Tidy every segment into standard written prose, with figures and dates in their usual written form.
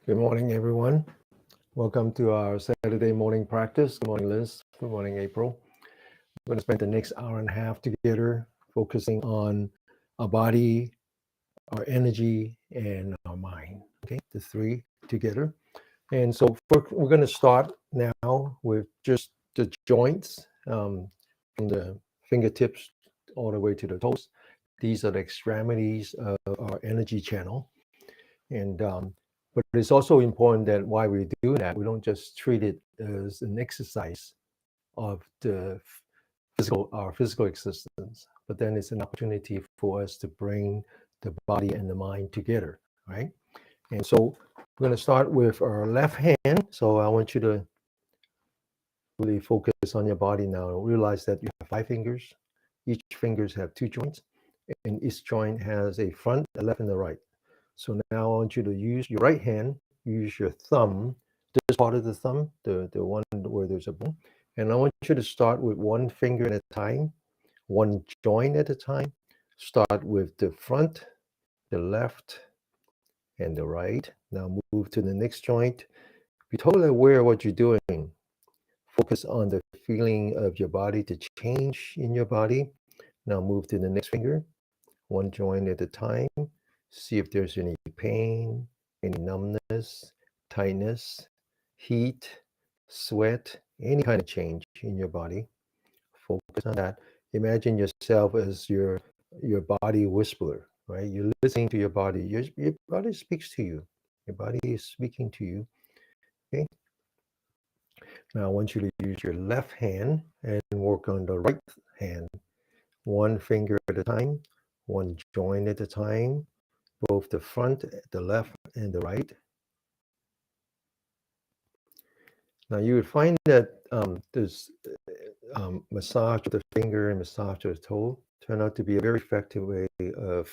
Good morning, everyone. Welcome to our Saturday morning practice. Good morning, Liz. Good morning, April. We're going to spend the next hour and a half together focusing on our body, our energy, and our mind. Okay, the three together. And so we're going to start now with just the joints from the fingertips all the way to the toes. These are the extremities of our energy channel. And but it's also important that while we do that, we don't just treat it as an exercise of our physical existence, but then it's an opportunity for us to bring the body and the mind together, right? And so we're going to start with our left hand. So I want you to really focus on your body now. Realize that you have 5 fingers. Each fingers have 2 joints, and each joint has a front, a left, and a right. So now I want you to use your right hand, use your thumb, this part of the thumb, the one where there's a bone. And I want you to start with one finger at a time, one joint at a time. Start with the front, the left, and the right. Now move to the next joint. Be totally aware of what you're doing. Focus on the feeling of your body, the change in your body. Now move to the next finger, one joint at a time. See if there's any pain, any numbness, tightness, heat, sweat, any kind of change in your body. Focus on that. Imagine yourself as your body whisperer, right? You're listening to your body. Your body speaks to you. Your body is speaking to you. Okay. Now I want you to use your left hand and work on the right hand. One finger at a time, one joint at a time, both the front, the left, and the right. Now you would find that this massage of the finger and massage of the toe turn out to be a very effective way of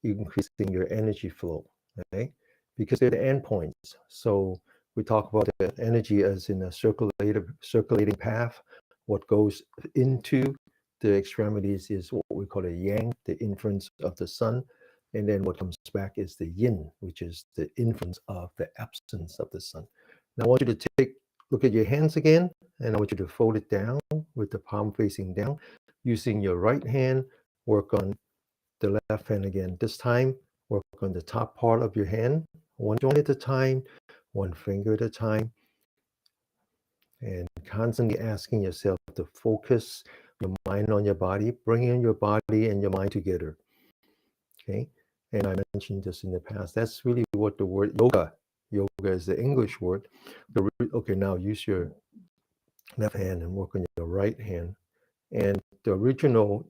increasing your energy flow, okay? Because they're the endpoints. So we talk about the energy as in a circulating path. What goes into the extremities is what we call a yang, the influence of the sun. And then what comes back is the yin, which is the influence of the absence of the sun. Now I want you to look at your hands again, and I want you to fold it down with the palm facing down. Using your right hand, work on the left hand again. This time, work on the top part of your hand, one joint at a time, one finger at a time, and constantly asking yourself to focus your mind on your body, bringing your body and your mind together. Okay, and I mentioned this in the past. That's really what the word yoga is the English word. Okay, now use your left hand and work on your right hand. And the original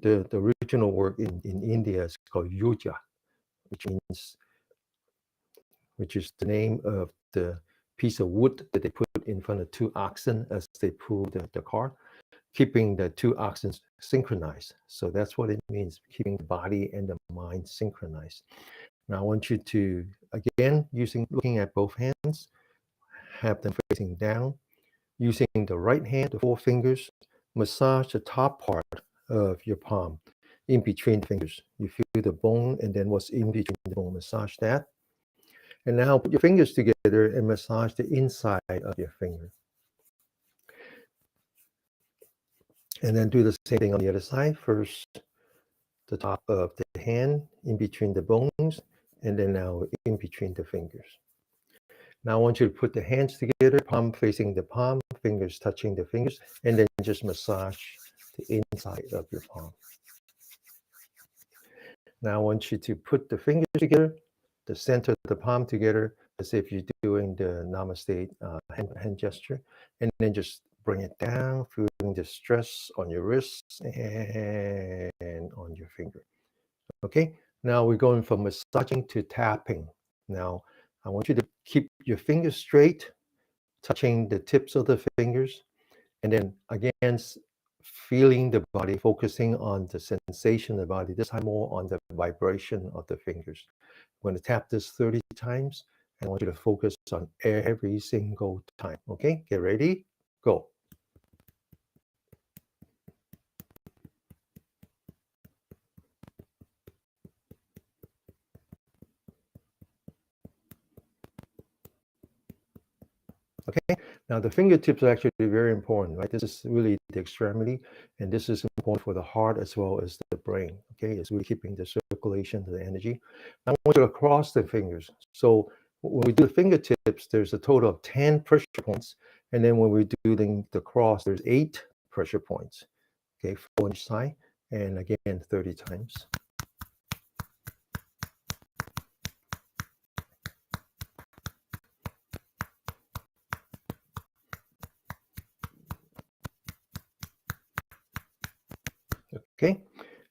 word in India is called yuja, which is the name of the piece of wood that they put in front of 2 oxen as they pull the car, keeping the 2 oxen synchronized. So that's what it means, keeping the body and the mind synchronized. Now I want you to, again, looking at both hands, have them facing down. Using the right hand, the 4 fingers, massage the top part of your palm in between the fingers. You feel the bone and then what's in between the bone. Massage that. And now put your fingers together and massage the inside of your finger. And then do the same thing on the other side. First, the top of the hand in between the bones, and then now in between the fingers. Now I want you to put the hands together, palm facing the palm, fingers touching the fingers, and then just massage the inside of your palm. Now I want you to put the fingers together, the center of the palm together, as if you're doing the namaste hand gesture, and then just bring it down, feeling the stress on your wrists and on your finger. Okay, now we're going from massaging to tapping. Now I want you to keep your fingers straight, touching the tips of the fingers, and then again, feeling the body, focusing on the sensation of the body, this time more on the vibration of the fingers. I'm going to tap this 30 times, and I want you to focus on every single time. Okay, get ready, go. Okay, now the fingertips are actually very important, right? This is really the extremity, and this is important for the heart as well as the brain. Okay, it's really keeping the circulation, the energy. Now I want you to cross the fingers. So when we do the fingertips, there's a total of 10 pressure points, and then when we do the cross, there's 8 pressure points. Okay, 4 on each side, and again 30 times. Okay,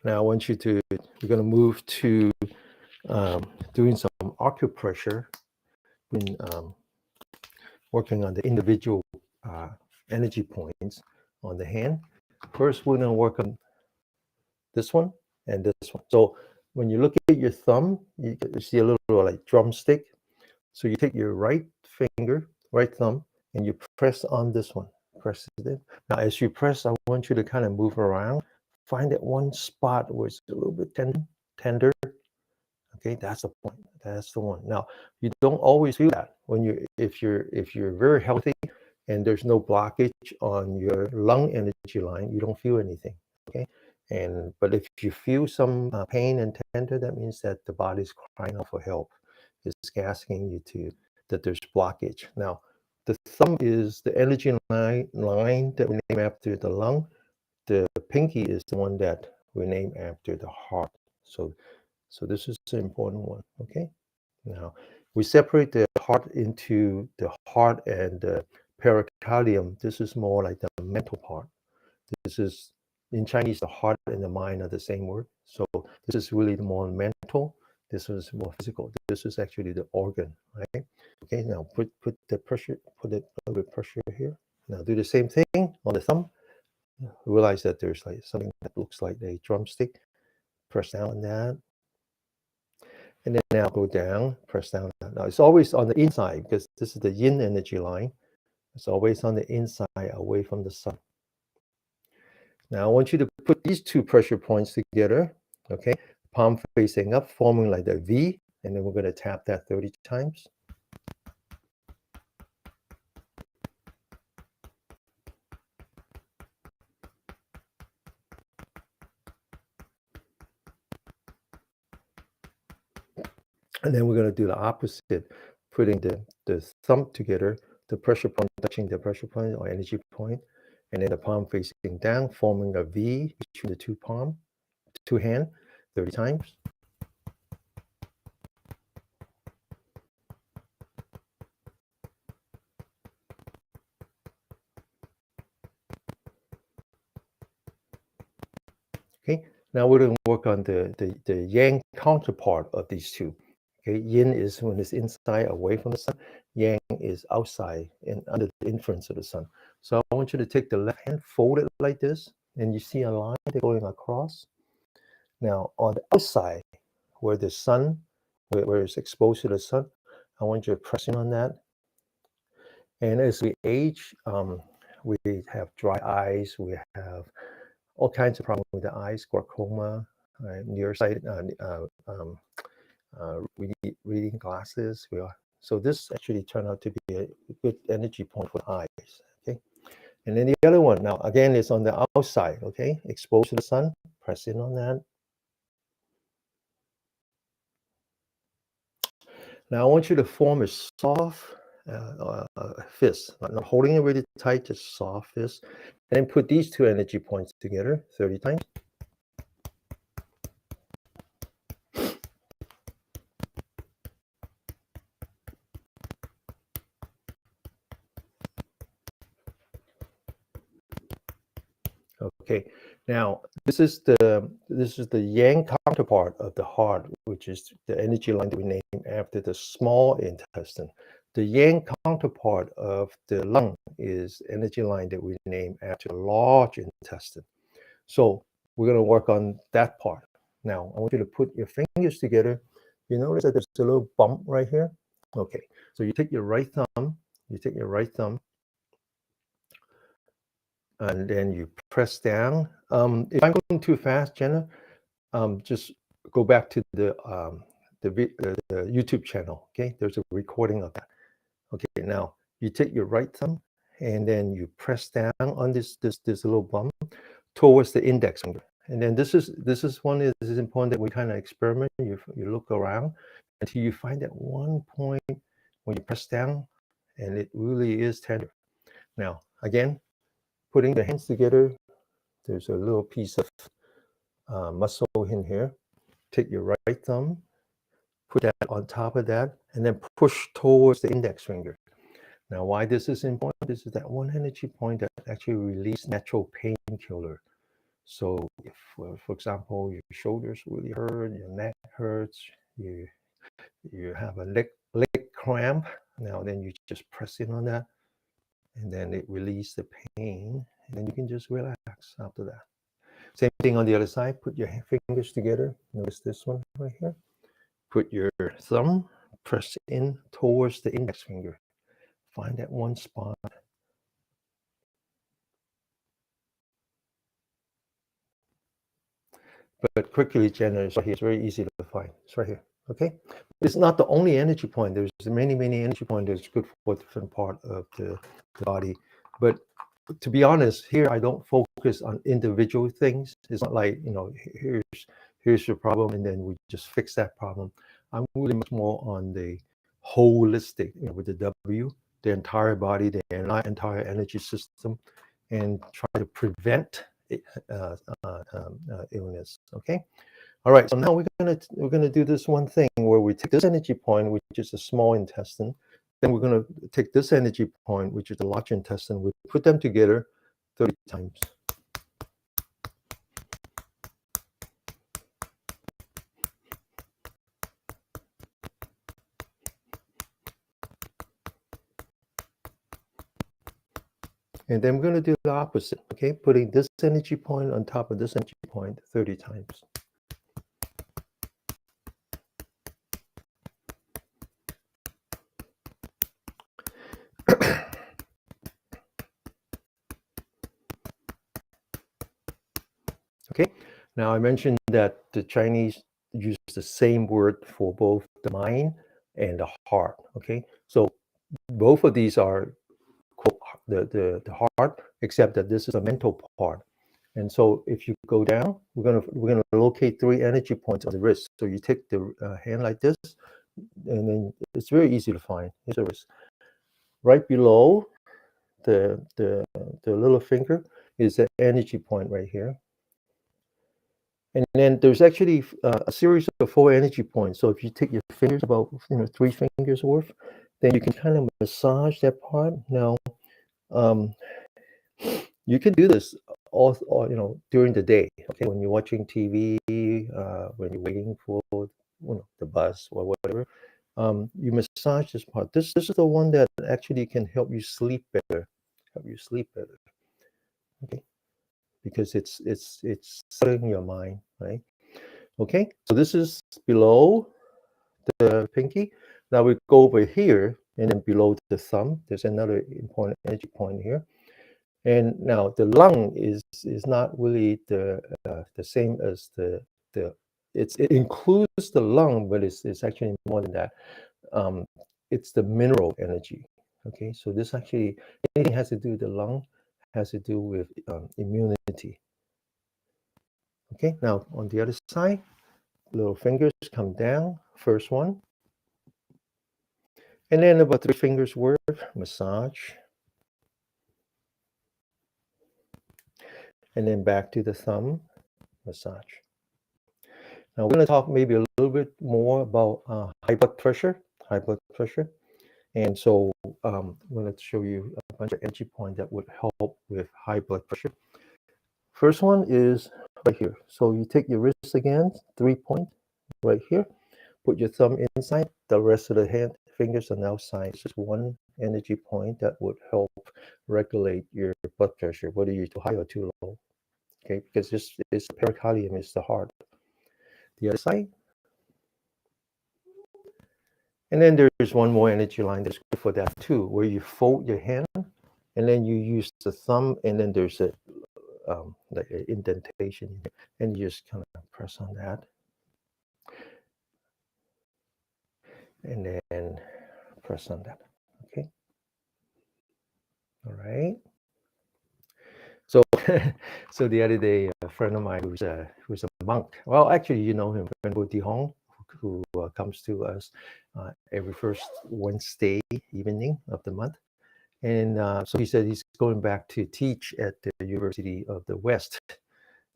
now I want you to, we're going to move to doing some acupressure, in working on the individual energy points on the hand. First, we're going to work on this one and this one. So when you look at your thumb, you see a little like drumstick. So you take your right finger, right thumb, and you press on this one. Press it in. Now, as you press, I want you to kind of move around. Find that one spot where it's a little bit tender. Okay, that's the point. That's the one. Now, you don't always feel that when if you're very healthy and there's no blockage on your lung energy line, you don't feel anything. Okay, but if you feel some pain and tender, that means that the body's crying out for help. It's asking you to that there's blockage. Now, the thumb is the energy line that we name after the lung. The pinky is the one that we name after the heart. So this is an important one. Okay. Now we separate the heart into the heart and the pericardium. This is more like the mental part. This is in Chinese, the heart and the mind are the same word. So this is really the more mental. This is more physical. This is actually the organ, right? Okay. Now put the pressure, put a little bit of pressure here. Now do the same thing on the thumb. Realize that there's like something that looks like a drumstick. Press down on that. And then now go down, press down. Now it's always on the inside because this is the yin energy line. It's always on the inside away from the sun. Now I want you to put these two pressure points together, okay? Palm facing up, forming like a V, and then we're going to tap that 30 times. And then we're going to do the opposite, putting the thumb together, the pressure point touching the pressure point or energy point, and then the palm facing down, forming a V between the two hand, 30 times. Okay, now we're going to work on the yang counterpart of these two. Okay, yin is when it's inside, away from the sun. Yang is outside and under the influence of the sun. So I want you to take the left hand, fold it like this, and you see a line going across. Now on the outside, where the sun, where it's exposed to the sun, I want you to press in on that. And as we age, we have dry eyes, we have all kinds of problems with the eyes, glaucoma, nearsighted, reading glasses. So this actually turned out to be a good energy point for the eyes. Okay, and then the other one now again is on the outside. Okay, exposed to the sun. Press in on that. Now I want you to form a soft fist, not holding it really tight, just soft fist, and then put these two energy points together 30 times. Okay, now this is the yang counterpart of the heart, which is the energy line that we name after the small intestine. The yang counterpart of the lung is energy line that we name after the large intestine. So we're going to work on that part. Now I want you to put your fingers together. You notice that there's a little bump right here. Okay, so you take your right thumb. And then you press down. If I'm going too fast, Jenna, just go back to the YouTube channel. Okay, there's a recording of that. Okay, now you take your right thumb and then you press down on this little bump towards the index finger. And then this is one is important that we kind of experiment. You look around until you find that one point when you press down, and it really is tender. Now, again, putting the hands together, there's a little piece of muscle in here. Take your right thumb, put that on top of that, and then push towards the index finger. Now, why this is important? This is that one energy point that actually releases natural painkiller. So, if, for example, your shoulders really hurt, your neck hurts, you have a leg cramp, now then you just press in on that, and then it releases the pain, and then you can just relax after that. Same thing on the other side. Put your fingers together. Notice this one right here. Put your thumb, press in towards the index finger. Find that one spot. But quickly generate right here. It's very easy to find. It's right here. Okay. It's not the only energy point. There's many energy points that's good for different part of the body. But to be honest, here I don't focus on individual things. It's not like, here's your problem and then we just fix that problem. I'm really much more on the holistic, with the W, the entire body, the entire energy system, and try to prevent illness. Okay. All right. So now we're gonna do this one thing where we take this energy point, which is the small intestine. Then we're gonna take this energy point, which is the large intestine. We put them together 30 times. And then we're going to do the opposite, okay? Putting this energy point on top of this energy point 30 times. Okay, now I mentioned that the Chinese use the same word for both the mind and the heart, okay? So both of these are the heart, except that this is a mental part. And so if you go down, we're gonna locate 3 energy points on the wrist. So you take the hand like this, and then it's very easy to find. Here's the wrist. Right below the little finger is the energy point right here. And then there's actually a series of 4 energy points. So if you take your fingers, about 3 fingers worth, then you can kind of massage that part. Now, you can do this all during the day. Okay, when you're watching TV, when you're waiting for the bus or whatever, you massage this part. This is the one that actually can help you sleep better. Okay, because it's settling your mind, right? Okay, so this is below the pinky. Now we go over here, and then below the thumb, there's another important energy point here. And now the lung is not really the same as the it includes the lung, but it's actually more than that. It's the mineral energy. Okay, so this actually anything has to do with the lung has to do with immunity. Okay, now on the other side, little fingers come down. First one, and then about 3 fingers worth massage, and then back to the thumb massage. Now we're going to talk maybe a little bit more about high blood pressure. And so I'm going to show you a bunch of energy points that would help with high blood pressure. First one is right here. So you take your wrist again, 3 points right here. Put your thumb inside. The rest of the fingers on the outside. It's just one energy point that would help regulate your blood pressure, whether you're too high or too low. Okay, because this is the pericardium, is the heart. The other side. And then there's one more energy line that's good for that too, where you fold your hand and then you use the thumb, and then there's a like an indentation, and you just kind of press on that, and then press on that. Okay. All right. So, so the other day, a friend of mine who's a monk. Well, actually, you know him, friend Bodhidharma, who comes to us every first Wednesday evening of the month. And so he said he's going back to teach at the University of the West,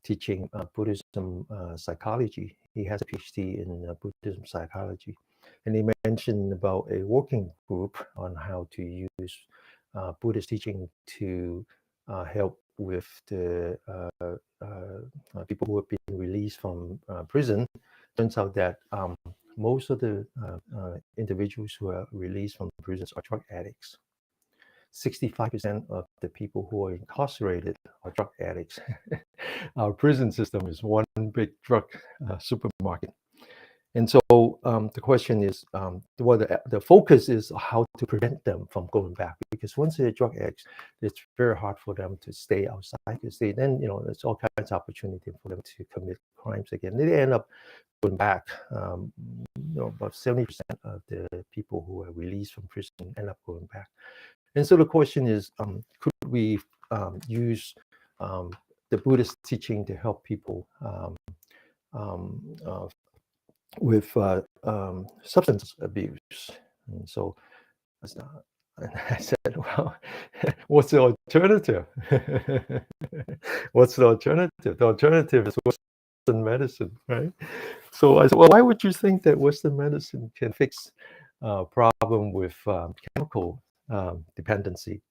teaching Buddhism psychology. He has a PhD in Buddhism psychology. And he mentioned about a working group on how to use Buddhist teaching to help with the people who have been released from prison. Turns out that most of the individuals who are released from prisons are drug addicts. 65% of the people who are incarcerated are drug addicts. Our prison system is one big drug supermarket. And so the question is, well, the focus is how to prevent them from going back, because once they're drug addicts, it's very hard for them to stay outside, because then, there's all kinds of opportunity for them to commit crimes again. They end up going back. About 70% of the people who are released from prison end up going back. And so the question is, could we use the Buddhist teaching to help people with substance abuse? And so I said, well, what's the alternative? What's the alternative? The alternative is Western medicine, right? So I said, well, why would you think that Western medicine can fix problem with chemical dependency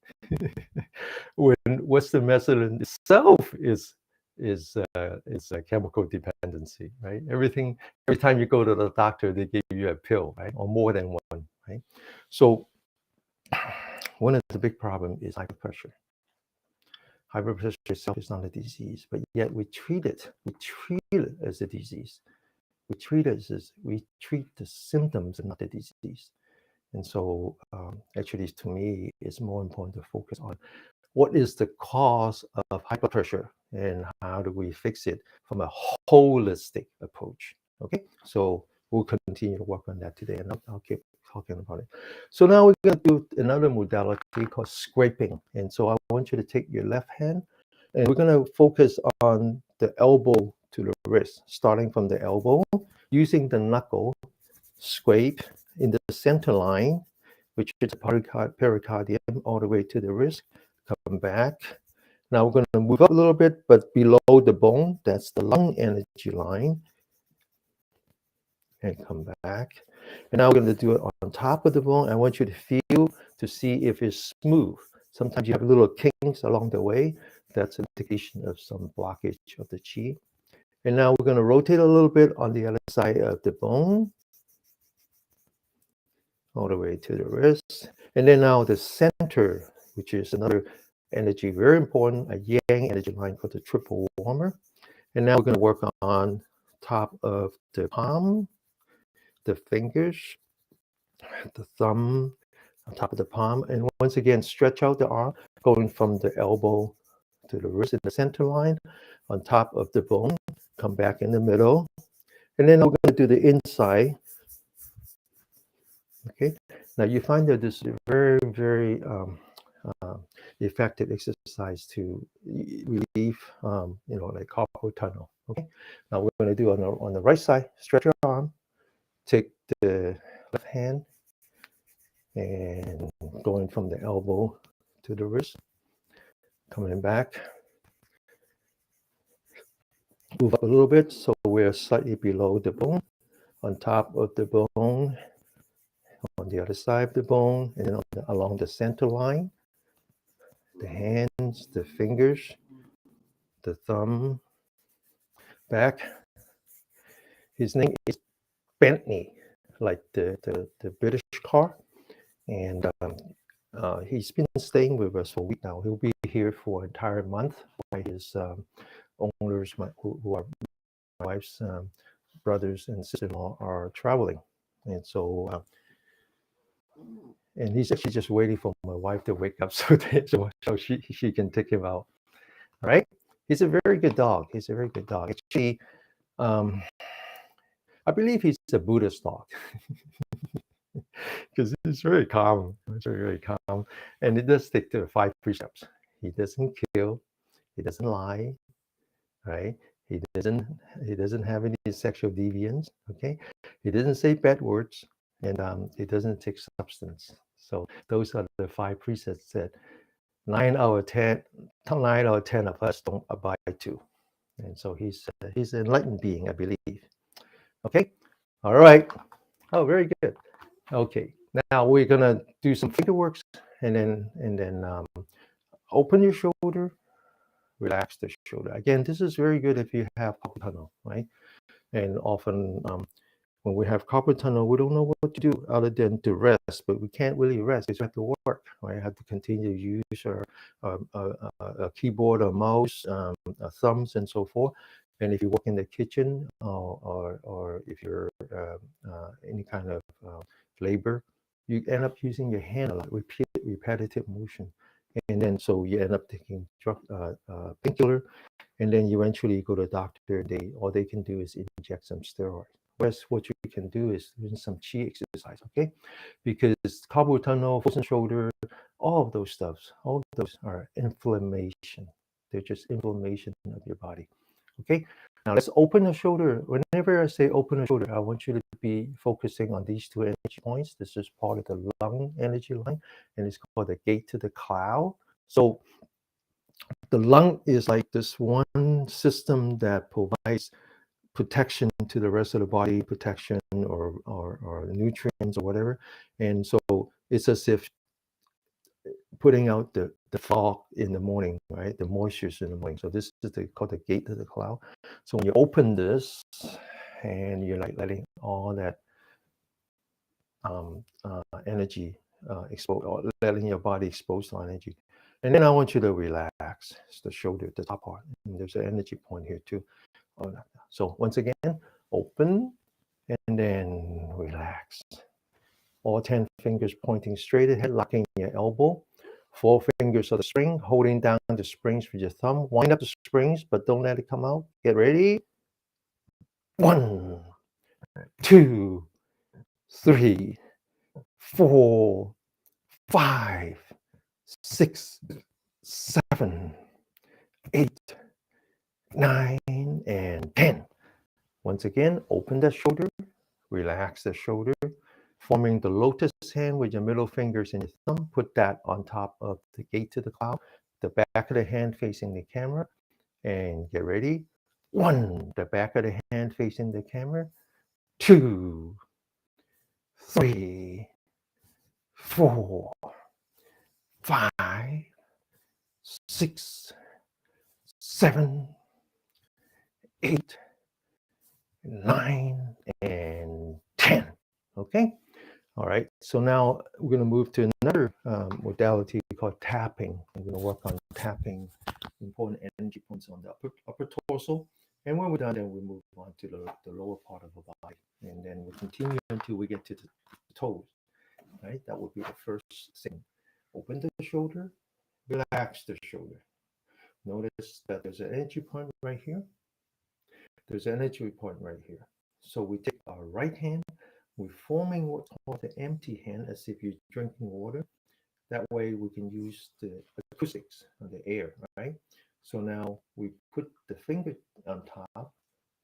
when Western medicine itself is a chemical dependency, right? Every time you go to the doctor, they give you a pill, right, or more than one, right? So one of the big problems is high blood pressure. High blood pressure itself is not a disease, but yet we treat it as a disease. We treat the symptoms and not the disease. And so actually, to me, it's more important to focus on what is the cause of high blood pressure and how do we fix it from a holistic approach. Okay, so we'll continue to work on that today, and I'll keep talking about it. So now we're going to do another modality called scraping. And so I want you to take your left hand, and we're going to focus on the elbow to the wrist, starting from the elbow, using the knuckle, scrape in the center line, which is the pericardium, all the way to the wrist. Come back. Now we're going to move up a little bit, but below the bone, that's the lung energy line. And come back. And now we're going to do it on top of the bone. I want you to feel to see if it's smooth. Sometimes you have little kinks along the way. That's an indication of some blockage of the qi. And now we're going to rotate a little bit on the other side of the bone, all the way to the wrist. And then now the center, which is another energy, very important, a yang energy line called the triple warmer. And now we're going to work on top of the palm, the fingers, the thumb, on top of the palm. And once again, stretch out the arm, going from the elbow to the wrist in the center line, on top of the bone, come back in the middle. And then we're going to do the inside. Okay, now you find that this is a very, very effective exercise to relieve, like carpal tunnel. Okay, now we're going to do on the right side. Stretch your arm, take the left hand, and going from the elbow to the wrist, coming back. Move up a little bit so we're slightly below the bone, on top of the bone, on the other side of the bone, and then along the center line. The hands, the fingers, the thumb, back. His name is Bentley, like the British car. And he's been staying with us for a week now. He'll be here for an entire month while his owners, who are my wife's brothers and sister-in-law, are traveling. And so, and he's actually just waiting for my wife to wake up so she can take him out. All right. He's a very good dog. Actually, I believe he's a Buddhist dog. because it's very calm. It's very, very calm. And it does stick to the 5 precepts. He doesn't kill, he doesn't lie, right? He doesn't he doesn't have any sexual deviance, okay? He doesn't say bad words, and he doesn't take substance. So those are the 5 precepts that 9 out of 10, 9 out of 10 of us don't abide to. And so he's an enlightened being, I believe. Okay, all right. Oh, very good. Okay, now we're gonna do some finger works, and then open your shoulder, relax the shoulder. Again, this is very good if you have carpal tunnel, right? And often when we have carpal tunnel, we don't know what to do other than to rest, but we can't really rest because we have to work, right? We have to continue to use our keyboard or mouse, our thumbs and so forth. And if you work in the kitchen or if you're any kind of labor, you end up using your hand a lot, repetitive motion. And then so you end up taking painkiller, and then eventually you go to the doctor. All they can do is inject some steroids. Whereas what you can do is doing some chi exercise, okay? Because carpal tunnel, frozen shoulder, all of those stuffs, all of those are inflammation. They're just inflammation of your body, okay? Now let's open the shoulder. Whenever I say open the shoulder, I want you to be focusing on these 2 energy points. This is part of the lung energy line, and it's called the gate to the cloud. So the lung is like this one system that provides protection to the rest of the body, protection or nutrients or whatever. And so it's as if putting out the fog in the morning, right? The moistures in the morning. So this is called the gate to the cloud. So when you open this and you're like letting all that energy expose, or letting your body expose to energy. And then I want you to relax. It's the shoulder, the top part. And there's an energy point here too. So once again, open and then relax. All 10 fingers pointing straight ahead, locking your elbow. 4 fingers of the spring, holding down the springs with your thumb. Wind up the springs, but don't let it come out. Get ready. 1, 2, 3, 4, 5, 6, 7, 8, 9, and 10. Once again, open the shoulder, relax the shoulder, forming the lotus hand with your middle fingers and your thumb. Put that on top of the gate to the cloud, the back of the hand facing the camera, and get ready. 1, the back of the hand facing the camera. 2, 3, 4, 5, 6, 7, 8, 9, and 10. Okay. All right. So now we're going to move to another modality called tapping. I'm going to work on tapping important energy points on the upper torso. And when we're done, then we move on to the lower part of the body. And then we continue until we get to the toes. Right. That would be the first thing. Open the shoulder, relax the shoulder. Notice that there's an energy point right here. There's an energy point right here. So we take our right hand, we're forming what's called the empty hand, as if you're drinking water. That way we can use the acoustics of the air, right? So now we put the finger on top,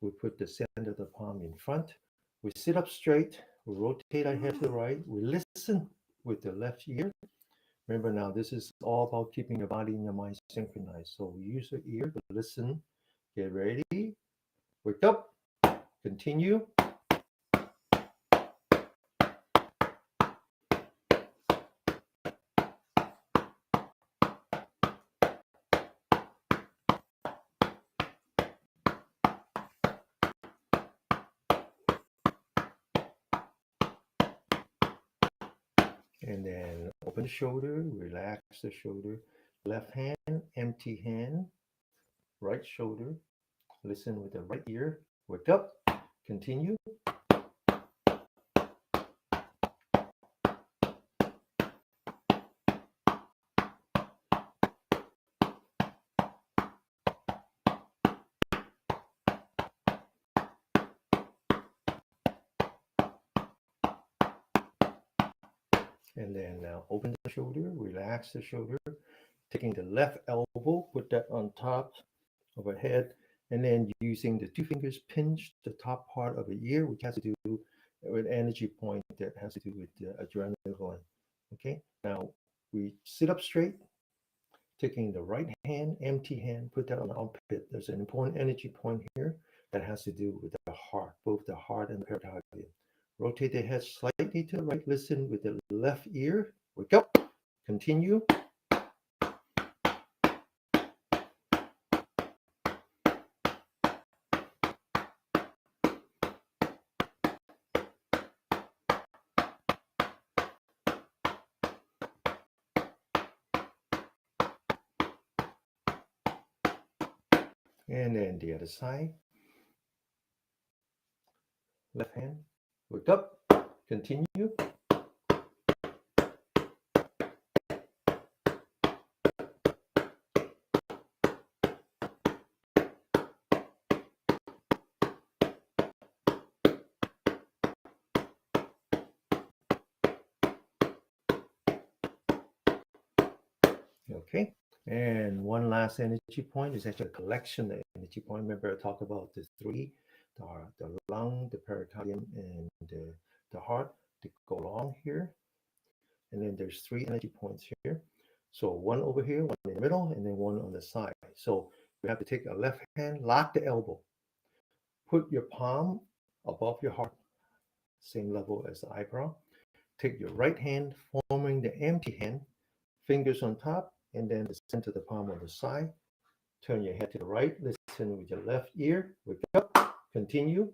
we put the center of the palm in front, we sit up straight, we rotate our head to the right, we listen with the left ear. Remember now, this is all about keeping your body and your mind synchronized. So we use the ear to listen, get ready, wake up, continue. And then open the shoulder, relax the shoulder. Left hand, empty hand, right shoulder. Listen with the right ear. Wake up, continue. And then now open the shoulder, relax the shoulder, taking the left elbow, put that on top of our head, and then using the two fingers pinch the top part of the ear, which has to do with energy point that has to do with the adrenaline gland. Okay, now we sit up straight, taking the right hand, empty hand, put that on the armpit. There's an important energy point here that has to do with the heart, both the heart and the pericardium. Rotate the head slightly to the right. Listen with the left ear. Wake up. Continue. And then the other side. Left hand. Wake up. Continue. Okay. And one last energy point is actually a collection of energy point. Remember, I talked about the three, the lung, the pericardium, and the heart. They go along here. And then there's three energy points here. So one over here, one in the middle, and then one on the side. So you have to take a left hand, lock the elbow, put your palm above your heart, same level as the eyebrow. Take your right hand, forming the empty hand, fingers on top, and then the center of the palm on the side. Turn your head to the right, listen with your left ear, wake up, continue.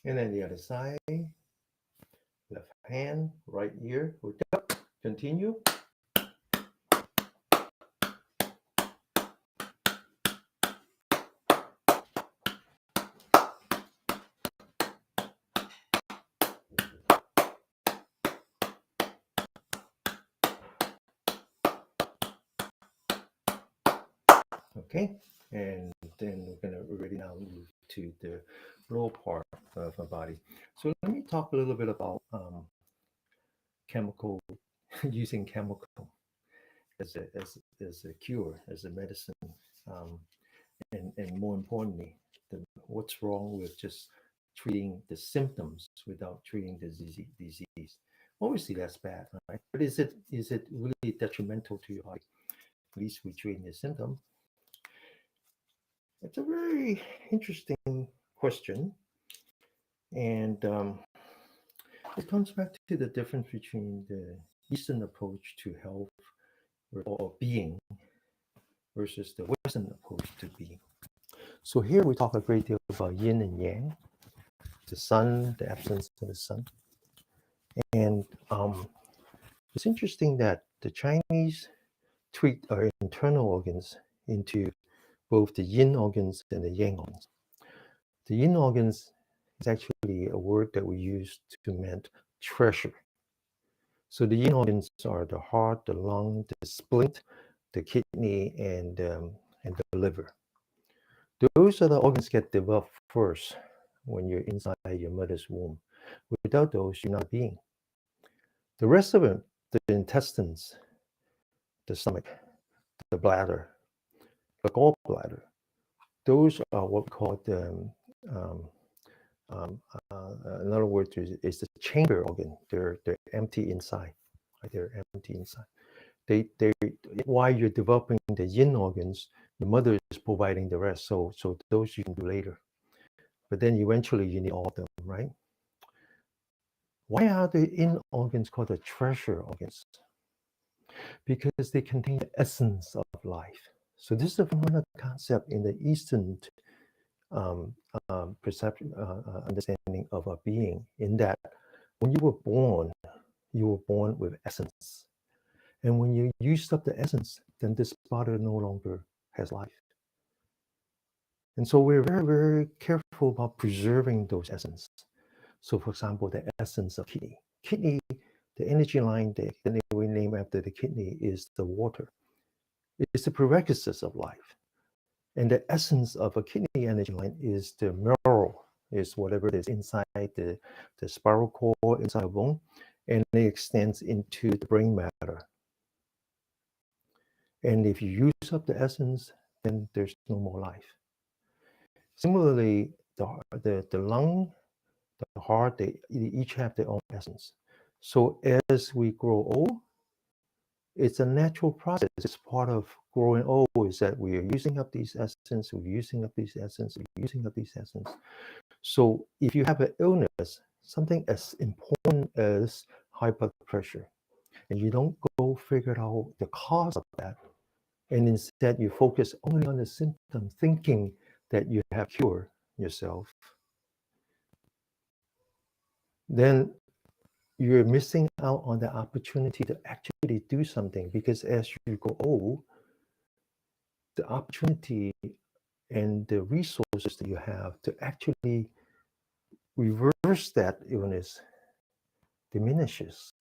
And then the other side, left hand, right ear, wake up, continue. Okay, and then we're going to already now move to the lower part of our body. So let me talk a little bit about chemical, using chemical as a cure, as a medicine, um, and more importantly, what's wrong with just treating the symptoms without treating the disease. Obviously, that's bad, right? But is it really detrimental to your body? At least we treat the symptom. It's a very interesting question, and it comes back to the difference between the Eastern approach to health or being versus the Western approach to being. So here we talk a great deal about yin and yang, the sun, the absence of the sun, and it's interesting that the Chinese treat our internal organs into both the yin organs and the yang organs. The yin organs is actually a word that we use to mean treasure. So the yin organs are the heart, the lung, the spleen, the kidney, and the liver. Those are the organs get developed first when you're inside your mother's womb. Without those, you're not being. The rest of it, the intestines, the stomach, the bladder, the gallbladder, those are what we call the in other words, is the chamber organ. They're empty inside. Right? They're empty inside. They while you're developing the yin organs, your mother is providing the rest. So those you can do later. But then eventually you need all of them, right? Why are the yin organs called the treasure organs? Because they contain the essence of life. So this is a fundamental concept in the Eastern perception, understanding of a being, in that when you were born with essence. And when you used up the essence, then this body no longer has life. And so we're very, very careful about preserving those essence. So, for example, the essence of kidney, the energy line that we name after the kidney is the water. It's the prerequisites of life. And the essence of a kidney energy line is the marrow, is whatever is inside the spiral cord inside the bone, and it extends into the brain matter. And if you use up the essence, then there's no more life. Similarly, the lung, the heart, they each have their own essence. So as we grow old, it's a natural process. It's part of growing old is that we are using up these essence, we're using up these essence, we're using up these essence. So if you have an illness, something as important as high blood pressure, and you don't go figure out the cause of that, and instead you focus only on the symptom, thinking that you have cured yourself, then you're missing out on the opportunity to actually do something, because as you grow old, the opportunity and the resources that you have to actually reverse that illness diminishes.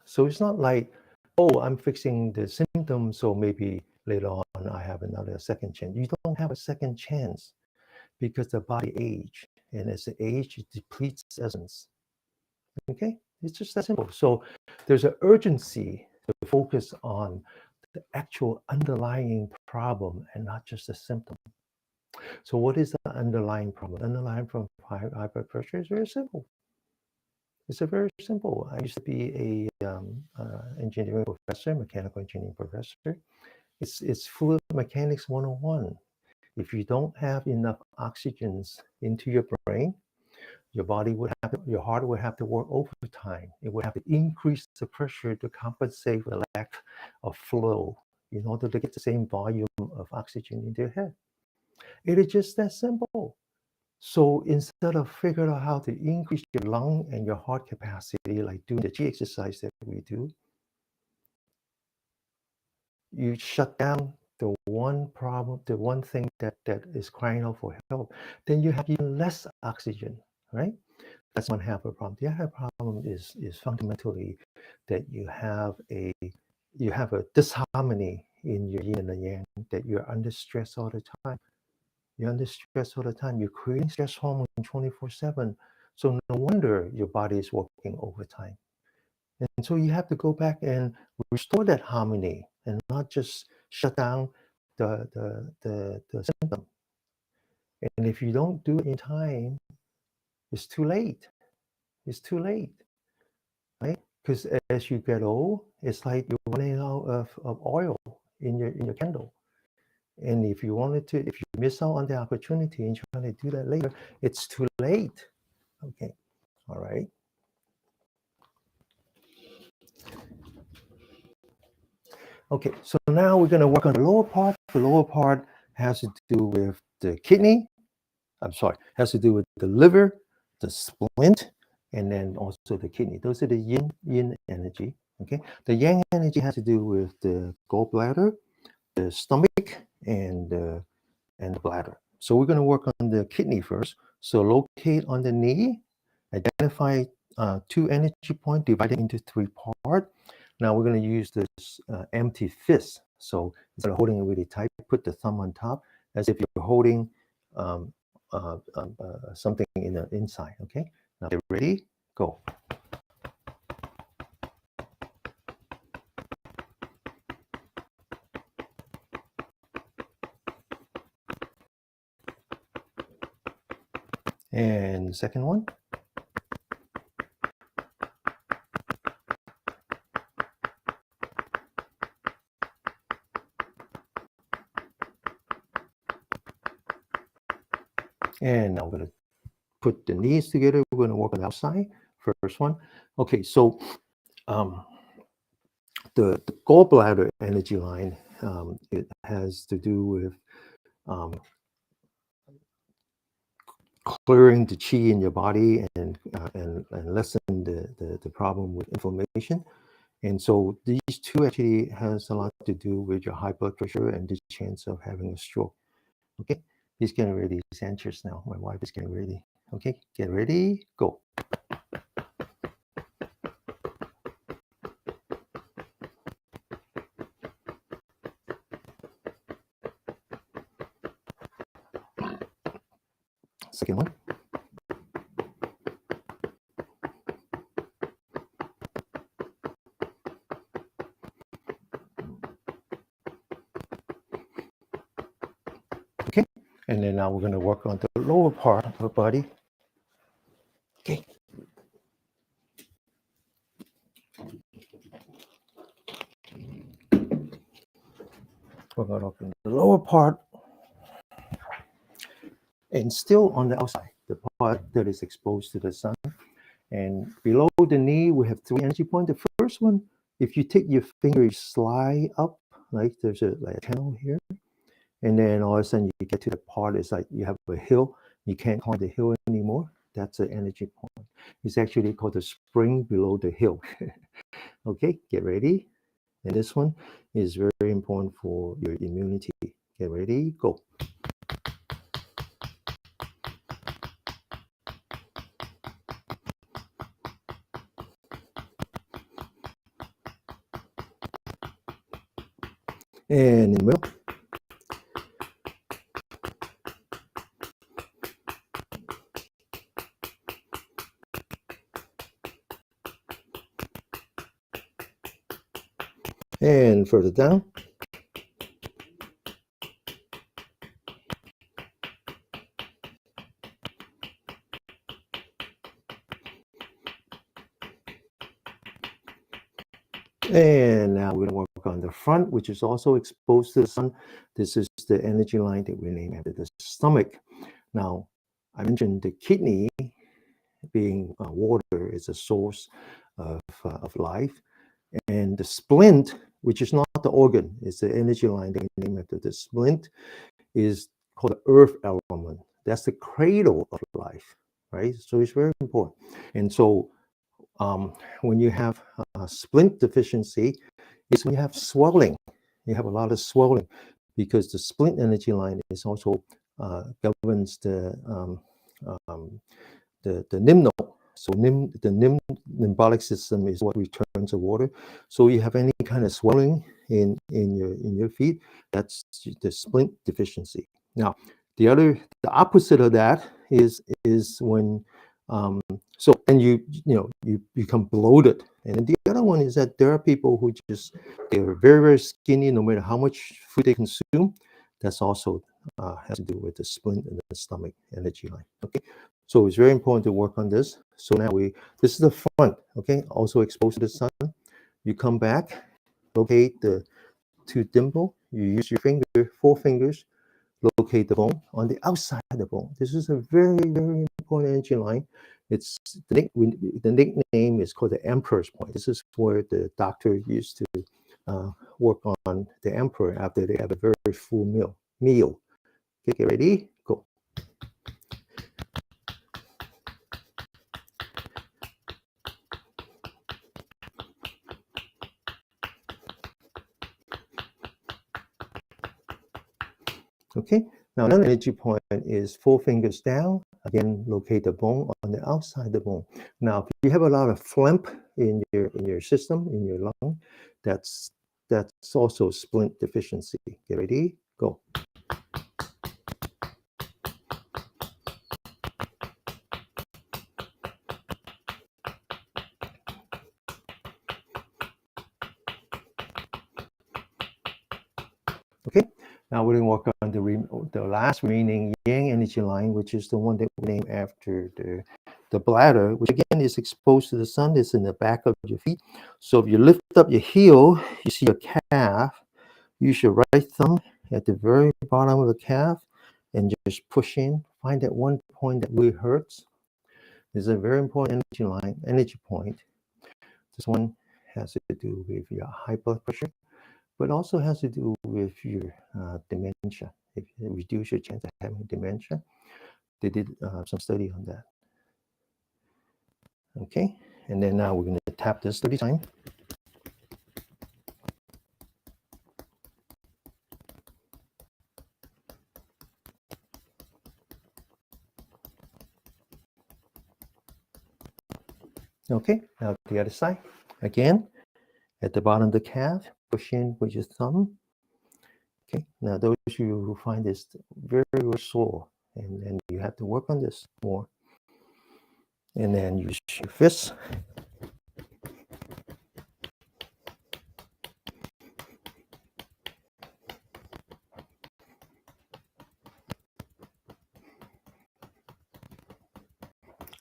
So it's not like, oh, I'm fixing the symptoms, so maybe later on I have another second chance. You don't have a second chance because the body age, and as it age, it depletes essence. Okay, it's just that simple. So there's an urgency to focus on the actual underlying problem and not just the symptom. So what is the underlying problem? The underlying problem for high blood pressure is very simple. It's a very simple. I used to be a engineering professor, mechanical engineering professor. It's fluid mechanics 101. If you don't have enough oxygens into your brain, your body would have to, your heart would have to work overtime. It would have to increase the pressure to compensate for the lack of flow in order to get the same volume of oxygen into your head. It is just that simple. So instead of figuring out how to increase your lung and your heart capacity, like doing the G exercise that we do, you shut down the one problem, the one thing that is crying out for help. Then you have even less oxygen, right? That's one half of the problem. The other problem is fundamentally that you have a disharmony in your yin and the yang, that you're under stress all the time. You're under stress all the time. You're creating stress hormone 24/7. So no wonder your body is working overtime. And so you have to go back and restore that harmony and not just shut down the symptom. And if you don't do it in time, it's too late. It's too late, right? Because as you get old, it's like you're running out of oil in your candle. And if you miss out on the opportunity and trying to do that later, it's too late. Okay, all right. Okay, so now we're going to work on the lower part. The lower part has to do with the kidney. Has to do with the liver, the splint, and then also the kidney. Those are the yin energy. Okay, the yang energy has to do with the gallbladder, the stomach, and the bladder. So we're going to work on the kidney first. So locate on the knee, identify 2 energy points divided into 3 parts. Now we're going to use this empty fist. So instead of holding it really tight, put the thumb on top as if you're holding something in the inside. Okay, now get ready, go. And the second one. And now we're going to put the knees together. We're going to work on the outside. First one. Okay, so the gallbladder energy line, it has to do with clearing the qi in your body and lessen the problem with inflammation. And so these 2 actually has a lot to do with your high blood pressure and the chance of having a stroke. Okay, he's getting ready. He's anxious now. My wife is getting ready. Okay, get ready, go. Second one. Okay, and then now we're going to work on the lower part of the body. Okay. We're going to open the lower part. And still on the outside, the part that is exposed to the sun. And below the knee, we have 3 energy points. The first one, if you take your fingers, slide up, like there's a channel here. And then all of a sudden you get to the part, it's like you have a hill. You can't climb the hill anymore. That's an energy point. It's actually called the spring below the hill. Okay, get ready. And this one is very important for your immunity. Get ready, go. And in the middle. And further down. And now we're going to work on the front, which is also exposed to the sun. This is the energy line that we name after the stomach. Now, I mentioned the kidney being water is a source of life. And the splint, which is not the organ, is the energy line that we name after the splint, is called the earth element. That's the cradle of life, right? So it's very important. And so when you have splint deficiency, is when you have swelling. You have a lot of swelling because the splint energy line is also governs the limb node. So the limbic system is what returns the water. So you have any kind of swelling in your feet, that's the splint deficiency. Now, the opposite of that is when so and you become bloated. And then the other one is that there are people who they're very, very skinny no matter how much food they consume. That's also has to do with the splint and the stomach energy line. Okay, so it's very important to work on this. So now this is the front. Okay, also exposed to the sun. You come back, locate the 2 dimple. You use your 4 fingers, locate the bone on the outside of the bone. This is a very, very important energy line. It's the nickname is called the Emperor's Point. This is where the doctor used to work on the emperor after they have a very full meal. Okay, get ready, go. Okay, now another energy point is 4 fingers down. Again, locate the bone on the outside of the bone. Now, if you have a lot of phlegm in your system, in your lung, that's also splint deficiency. Get ready, go. Okay, now we're going to work on the last remaining yang energy line, which is the one that we name after the bladder, which again is exposed to the sun. It's in the back of your feet. So if you lift up your heel, you see your calf. Use your right thumb at the very bottom of the calf and just push in. Find that one point that really hurts. This is a very important energy point. This one has to do with your high blood pressure, but also has to do with your dementia. If you reduce your chance of having dementia, they did some study on that. Okay, and then now we're going to tap this 30 times. Okay, now the other side. Again, at the bottom of the calf, push in with your thumb. Okay, now those of you who find this very, very sore, and then you have to work on this more. And then use your fists.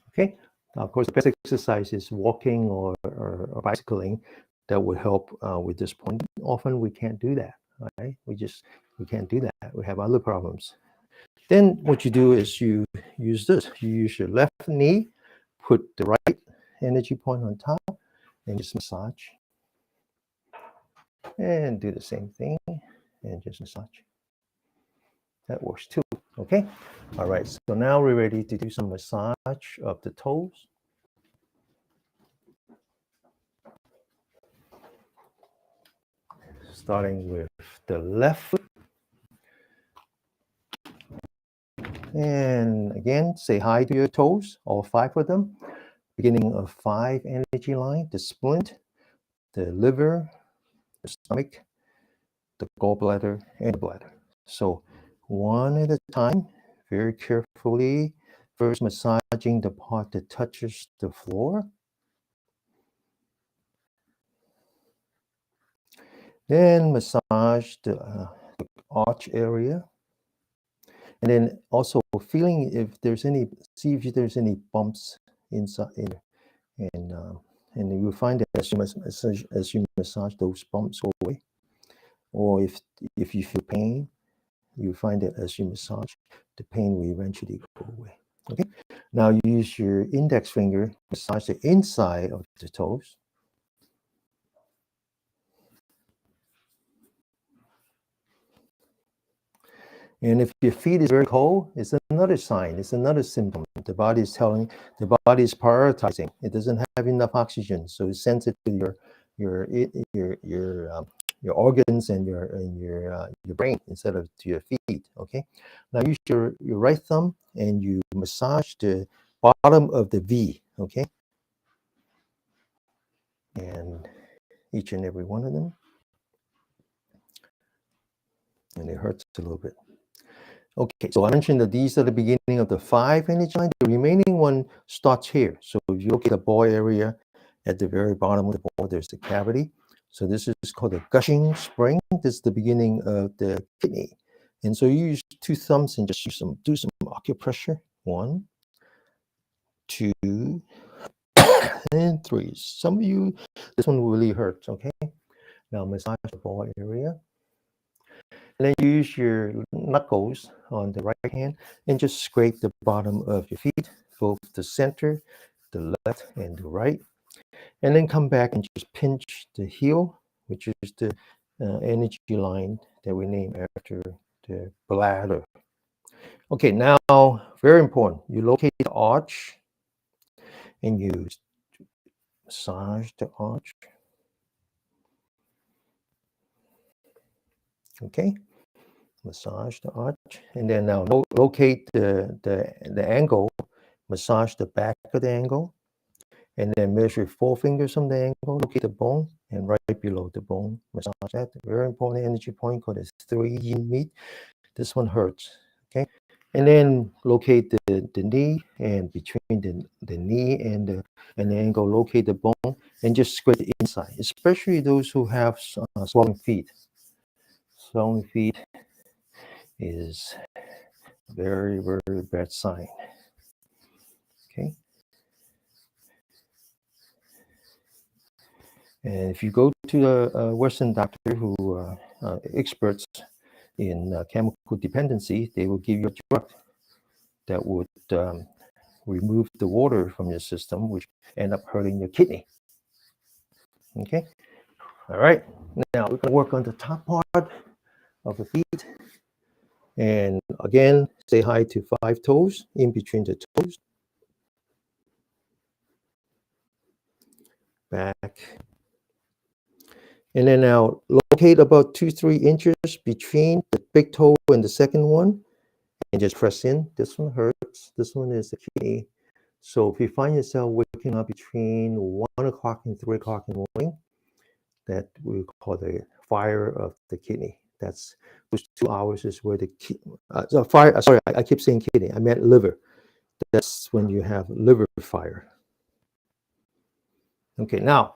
Okay, now, of course, the best exercise is walking or bicycling. That would help with this point. Often we can't do that, right? We can't do that. We have other problems. Then what you do is you use this. You use your left knee, put the right energy point on top, and just massage. And do the same thing, and just massage. That works too, okay? All right, so now we're ready to do some massage of the toes. Starting with the left foot. And again, say hi to your toes, all 5 of them. Beginning of 5 energy line, the splint, the liver, the stomach, the gallbladder, and the bladder. So one at a time, very carefully, first massaging the part that touches the floor. Then massage the arch area. And then also feeling if there's any, see if there's any bumps inside, and you'll find that as you massage those bumps go away. Or if you feel pain, you find that as you massage, the pain will eventually go away. Okay. Now you use your index finger, massage the inside of the toes. And if your feet is very cold, it's another sign. It's another symptom. The body is prioritizing. It doesn't have enough oxygen, so it sends it to your organs and your brain instead of to your feet. Okay. Now use your right thumb and you massage the bottom of the V. Okay. And each and every one of them, and it hurts a little bit. Okay, so I mentioned that these are the beginning of the 5 energy line. The remaining one starts here. So if you look at the ball area at the very bottom of the ball, there's the cavity. So this is called the gushing spring. This is the beginning of the kidney. And so you use 2 thumbs and just do some acupressure. 1, 2, and 3. Some of you, this one really hurts, okay? Now massage the ball area. And then use your knuckles on the right hand and just scrape the bottom of your feet, both the center, the left, and the right. And then come back and just pinch the heel, which is the energy line that we name after the bladder. Okay, now, very important, you locate the arch and you massage the arch. Okay. Massage the arch, and then now locate the angle, massage the back of the angle, and then measure 4 fingers from the angle, locate the bone, and right below the bone, massage that. Very important energy point called 3 yin meet. This one hurts, okay? And then locate the knee, and between the knee and the ankle, locate the bone, and just scrape the inside, especially those who have swollen feet. Swollen feet is very, very bad sign. Okay. And if you go to a Western doctor who experts in chemical dependency, they will give you a drug that would remove the water from your system, which end up hurting your kidney. Okay. All right. Now we're going to work on the top part of the feet. And again, say hi to 5 toes in between the toes. Back. And then now locate about 2-3 inches between the big toe and the second one, and just press in. This one hurts. This one is the kidney. So if you find yourself waking up between 1 o'clock and 3 o'clock in the morning, that we call the fire of the kidney. That's those 2 hours is where the fire. Sorry, I keep saying kidney. I meant liver. That's when you have liver fire. Okay, now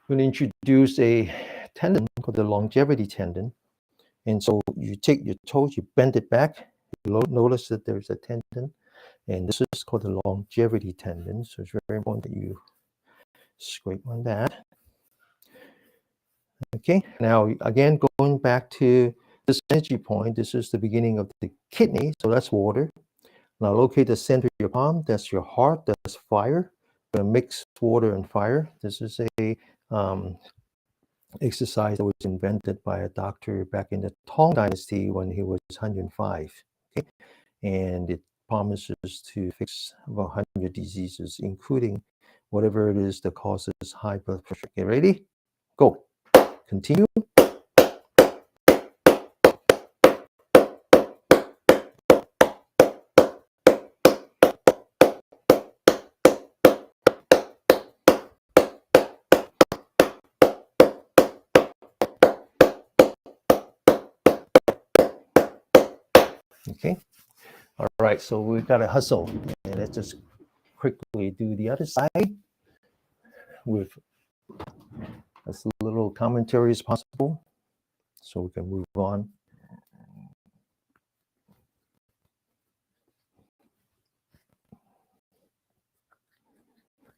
I'm going to introduce a tendon called the longevity tendon. And so you take your toes, you bend it back. You notice that there's a tendon, and this is called the longevity tendon. So it's very important that you scrape on that. Okay, now again, going back to this energy point, this is the beginning of the kidney, so that's water. Now locate the center of your palm, that's your heart, that's fire. We're gonna mix water and fire. This is a exercise that was invented by a doctor back in the Tang Dynasty when he was 105. Okay, and it promises to fix about 100 diseases, including whatever it is that causes high blood pressure. Get ready? Go. Continue. Okay. All right. So we've got to hustle. And let's just quickly do the other side with as little commentary as possible so we can move on.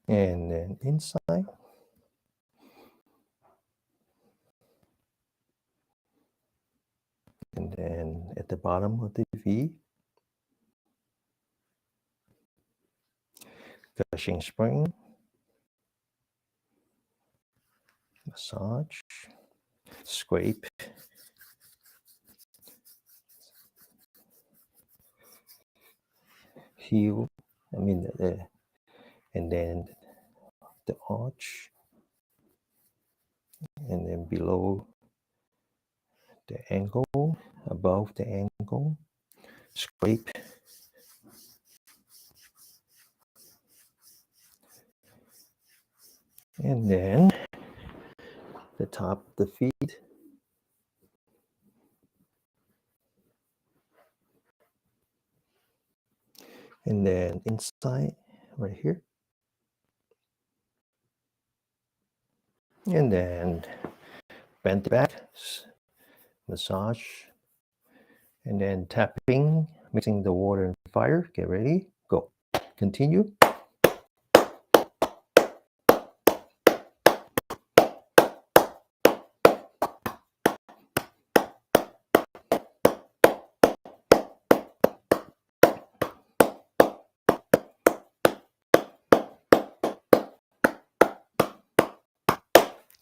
And then inside. And then at the bottom of the V, gushing spring, massage, scrape, heel, and then the arch, and then below the ankle, above the ankle, scrape, and then the top of the feet, and then inside right here, and then bend the back, massage, and then tapping, mixing the water and fire. Get ready, go. Continue.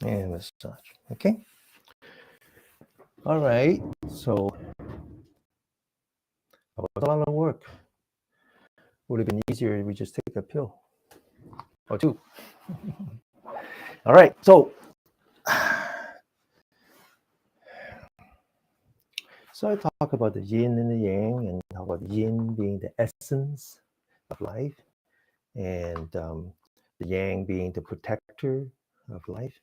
And massage. Okay. All right. So that was a lot of work. Would have been easier if we just take a pill or two. All right. So I talk about the yin and the yang, and talk about yin being the essence of life, and the yang being the protector of life.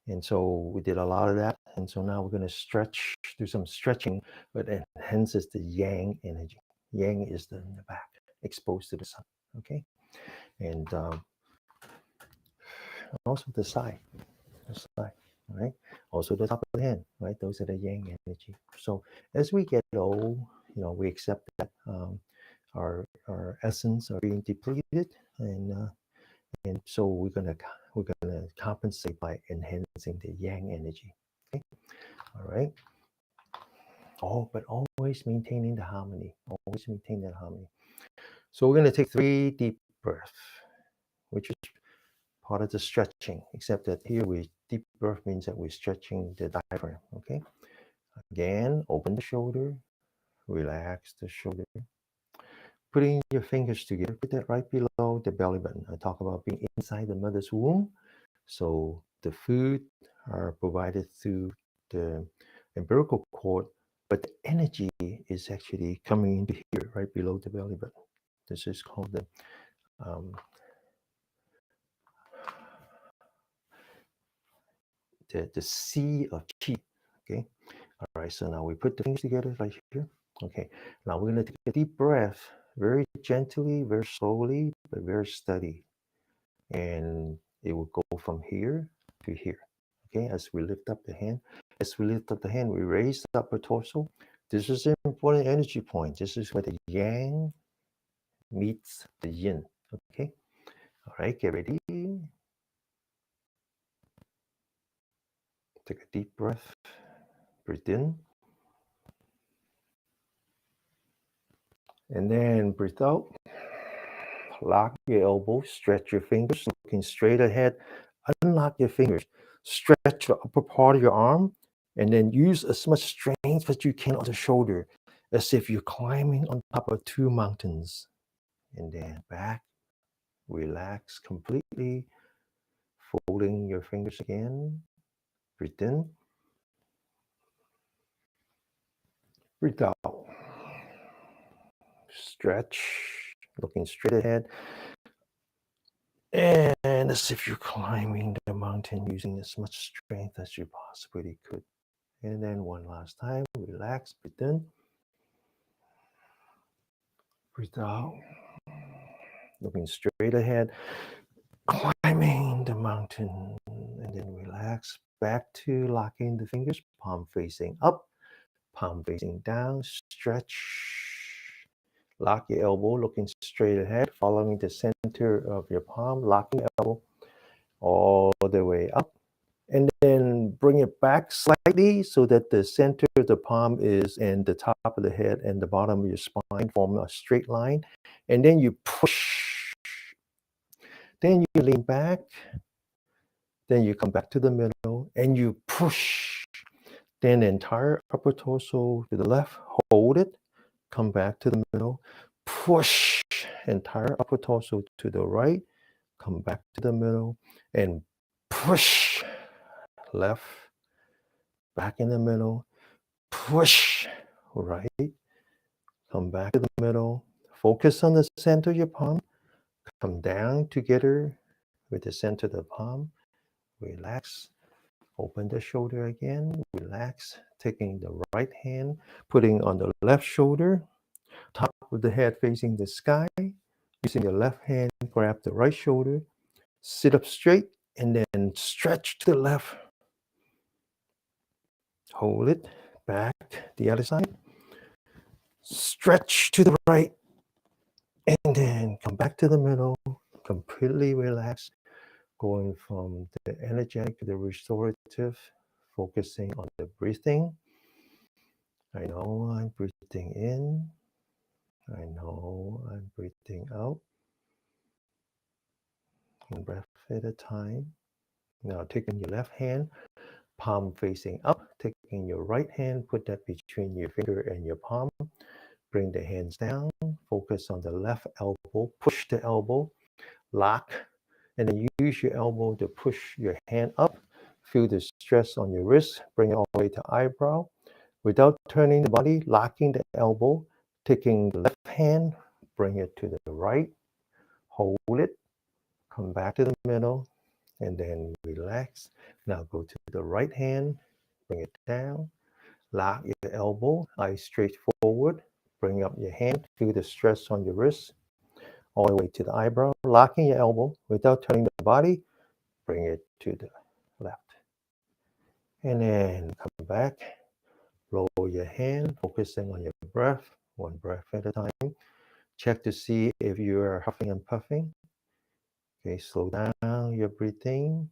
And so we did a lot of that. And so now we're going to do some stretching, but it enhances the yang energy. Yang is in the back, exposed to the sun. Okay. And also the side. All right. Also the top of the hand, right? Those are the yang energy. So as we get old, we accept that our essence are being depleted, and so we're gonna compensate by enhancing the yang energy. Okay. All right. But always maintaining the harmony. Always maintain that harmony. So we're gonna take 3 deep breaths, which is part of the stretching, except that here deep breath means that we're stretching the diaphragm. Okay. Again, open the shoulder, relax the shoulder. Putting your fingers together, put that right below the belly button. I talk about being inside the mother's womb. So the food are provided through the umbilical cord, but the energy is actually coming into here, right below the belly button. This is called the um, the sea of qi. Okay. All right. So now we put the fingers together right here. Okay. Now we're going to take a deep breath, very gently, very slowly, but very steady. And it will go from here to here. Okay. As we lift up the hand, we raise the upper torso. This is an important energy point. This is where the yang meets the yin. Okay. All right. Get ready. Take a deep breath. Breathe in. And then breathe out. Lock your elbows, stretch your fingers, looking straight ahead. Unlock your fingers, stretch the upper part of your arm, and then use as much strength as you can on the shoulder, as if you're climbing on top of two mountains. And then back, relax completely, folding your fingers again. Breathe in, breathe out. Stretch, looking straight ahead. And as if you're climbing the mountain using as much strength as you possibly could. And then one last time, relax, breathe in, breathe out, looking straight ahead, climbing the mountain, and then relax back to locking the fingers, palm facing up, palm facing down, stretch, lock your elbow, looking straight ahead, following the center of your palm, locking the elbow all the way up. And then bring it back slightly so that the center of the palm is in the top of the head and the bottom of your spine form a straight line. And then you push. Then you lean back. Then you come back to the middle and you push. Then the entire upper torso to the left, hold it, come back to the middle, push entire upper torso to the right, come back to the middle, and push left, back in the middle, push right, come back to the middle, focus on the center of your palm, come down together with the center of the palm, relax, open the shoulder again, relax, taking the right hand, putting on the left shoulder, top of the head facing the sky, using the left hand, grab the right shoulder, sit up straight, and then stretch to the left, hold it, back, the other side, stretch to the right, and then come back to the middle, completely relax, going from the energetic to the restorative, focusing on the breathing. I know I'm breathing in. I know I'm breathing out. One breath at a time. Now taking your left hand, palm facing up, taking your right hand, put that between your finger and your palm. Bring the hands down, focus on the left elbow, push the elbow, lock, and then use your elbow to push your hand up. Feel the stress on your wrist, bring it all the way to eyebrow. Without turning the body, locking the elbow, taking the left hand, bring it to the right, hold it, come back to the middle, and then relax. Now go to the right hand, bring it down, lock your elbow, eyes straight forward, bring up your hand, feel the stress on your wrist, all the way to the eyebrow, locking your elbow without turning the body, bring it to the left. And then come back, roll your hand, focusing on your breath, one breath at a time. Check to see if you are huffing and puffing. Okay, slow down your breathing,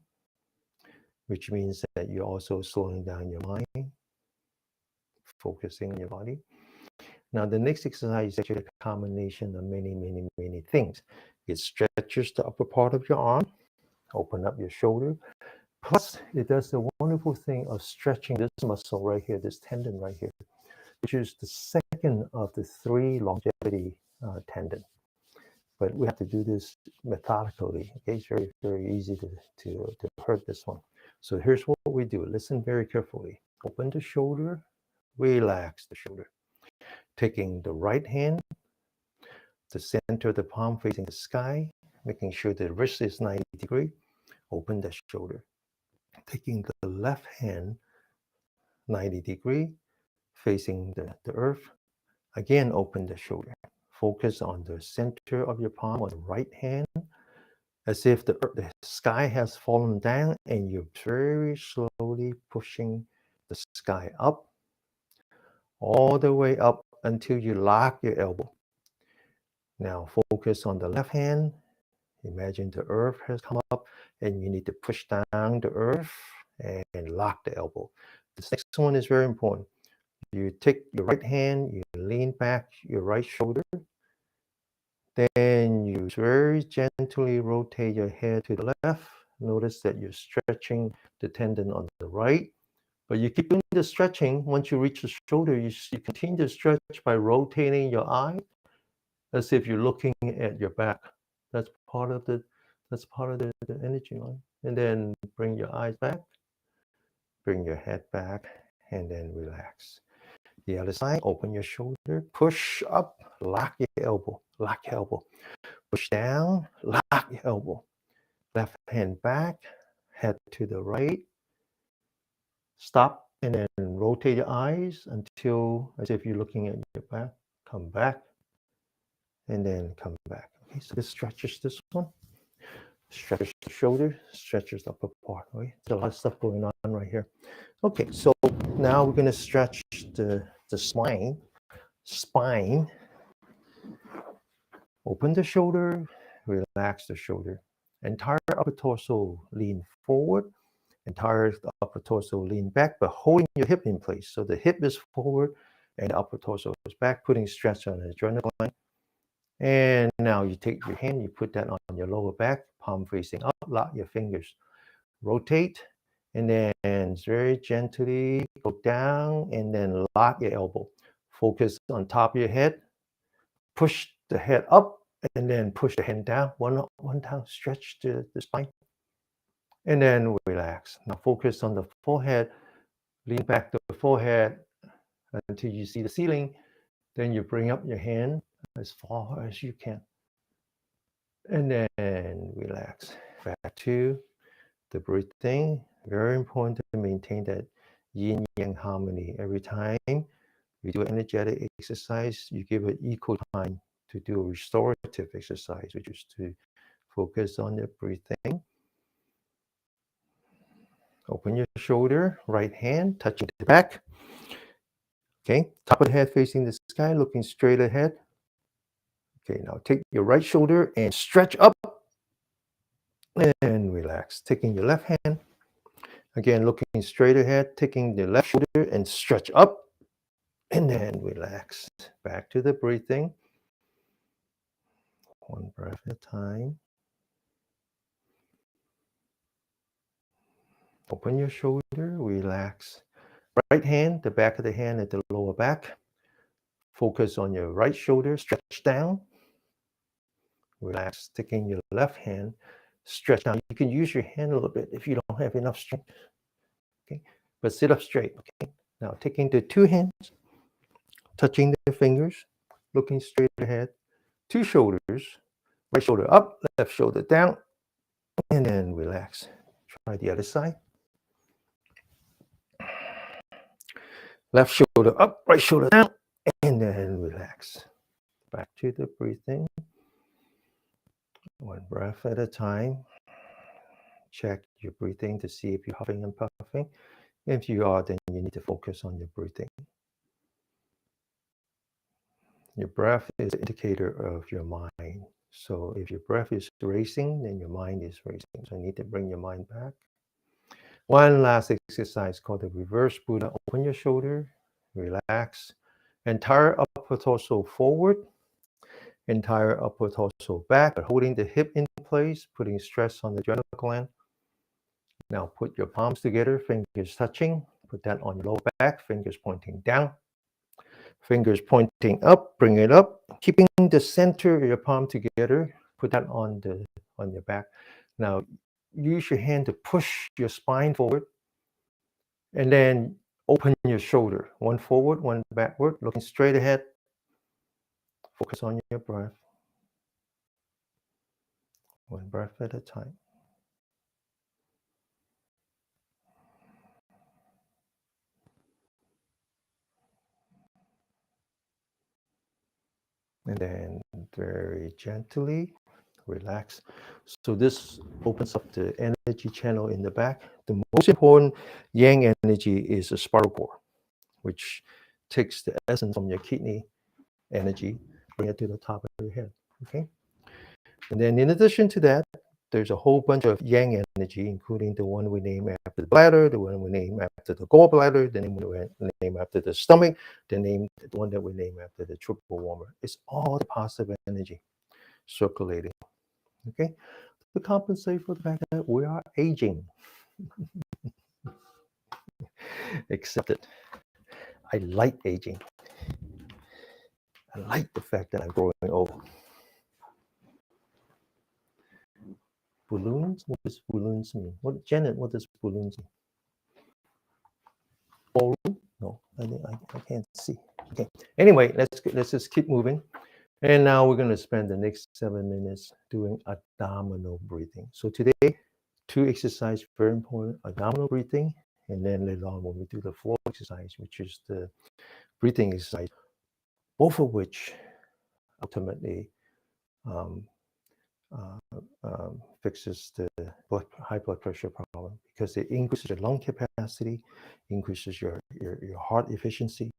which means that you're also slowing down your mind, focusing on your body. Now, the next exercise is actually a combination of many things. It stretches the upper part of your arm, open up your shoulder. Plus, it does the wonderful thing of stretching this muscle right here, this tendon right here, which is the second of the three longevity tendon. But we have to do this methodically. Okay, it's very easy to hurt this one. So here's what we do. Listen very carefully. Open the shoulder, relax the shoulder. Taking the right hand, the center of the palm facing the sky, making sure the wrist is 90 degrees. Open the shoulder. Taking the left hand 90 degrees, facing the earth. Again, open the shoulder. Focus on the center of your palm on the right hand, as if the sky has fallen down and you're very slowly pushing the sky up, all the way up until you lock your elbow. Now focus on the left hand. Imagine the earth has come up and you need to push down the earth and lock the elbow. This next one is very important. You take your right hand, you lean back your right shoulder, then you very gently rotate your head to the left. Notice that you're stretching the tendon on the right, but you keep doing the stretching. Once you reach the shoulder, you continue to stretch by rotating your eye as if you're looking at your back. That's part of the energy line. And then bring your eyes back, bring your head back, and then relax. The other side, open your shoulder, push up, lock your elbow, push down, lock your elbow. Left hand back, head to the right. Stop and then rotate your eyes until as if you're looking at your back. Come back and then come back. Okay, so this stretches this one. Stretches the shoulder, stretches the upper part. Right? There's a lot of stuff going on right here. Okay, so now we're going to stretch the spine. Open the shoulder, relax the shoulder. Entire upper torso lean forward. Entire upper torso lean back, but holding your hip in place. So the hip is forward and the upper torso is back, putting stress on the adrenal gland. And now you take your hand, you put that on your lower back, palm facing up, lock your fingers. Rotate, and then very gently go down and then lock your elbow. Focus on top of your head. Push the head up and then push the hand down. One up, one down. Stretch the spine. And then relax. Now focus on the forehead. Lean back the forehead until you see the ceiling. Then you bring up your hand as far as you can. And then relax. Back to the breathing. Very important to maintain that yin-yang harmony. Every time you do an energetic exercise, you give it equal time to do a restorative exercise, which is to focus on the breathing. Open your shoulder, right hand touching the back. Okay, top of the head facing the sky, looking straight ahead. Okay, now take your right shoulder and stretch up and relax. Taking your left hand, again looking straight ahead, taking the left shoulder and stretch up and then relax. Back to the breathing. One breath at a time. Open your shoulder, relax. Right hand, the back of the hand at the lower back. Focus on your right shoulder, stretch down. Relax, taking your left hand, stretch down. You can use your hand a little bit if you don't have enough strength. Okay, but sit up straight. Okay, now taking the two hands, touching the fingers, looking straight ahead. Two shoulders, right shoulder up, left shoulder down, and then relax. Try the other side. Left shoulder up, right shoulder down, and then relax. Back to the breathing. One breath at a time. Check your breathing to see if you're huffing and puffing. If you are, then you need to focus on your breathing. Your breath is an indicator of your mind. So if your breath is racing, then your mind is racing. So you need to bring your mind back. One last exercise called the reverse Buddha. Open your shoulder, relax. Entire upper torso forward, entire upper torso back, but holding the hip in place, putting stress on the adrenal gland. Now put your palms together, fingers touching. Put that on your lower back, fingers pointing down. Fingers pointing up, bring it up. Keeping the center of your palm together, put that on your back. Now use your hand to push your spine forward. And then open your shoulder. One forward, one backward, looking straight ahead. Focus on your breath. one breath at a time. And then very gently relax. So this opens up the energy channel in the back. The most important yang energy is the spiral cord, which takes the essence from your kidney energy, bring it to the top of your head. Okay. And then in addition to that, there's a whole bunch of yang energy, including the one we name after the bladder, the one we name after the gallbladder, the one we name after the stomach, the one that we name after the triple warmer. It's all the positive energy circulating. Okay, to compensate for the fact that we are aging. Accept it. I like aging. I like the fact that I'm growing old. Balloons? What does balloons mean? Janet, what does balloons mean? Ballroom? No, I can't see. Okay. Anyway, let's just keep moving. And now we're going to spend the next 7 minutes doing abdominal breathing. So today, 2 exercises, very important, abdominal breathing. And then later on, when we do the floor exercise, which is the breathing exercise, both of which ultimately fixes the high blood pressure problem, because it increases your lung capacity, increases your heart efficiency,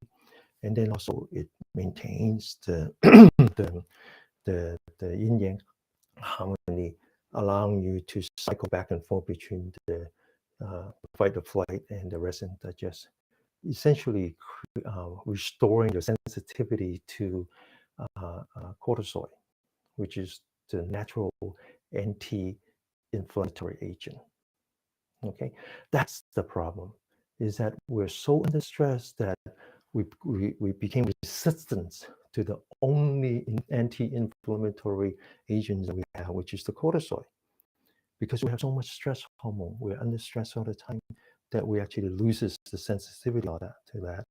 and then also it maintains the the yin yang harmony, allowing you to cycle back and forth between the fight or flight and the rest and digest, essentially restoring your sensitivity to cortisol, which is the natural anti-inflammatory agent. Okay, that's the problem, is that we're so under stress that we became resistant to the only anti-inflammatory agents that we have, which is the cortisol. Because we have so much stress hormone, we're under stress all the time, that we actually loses the sensitivity to that.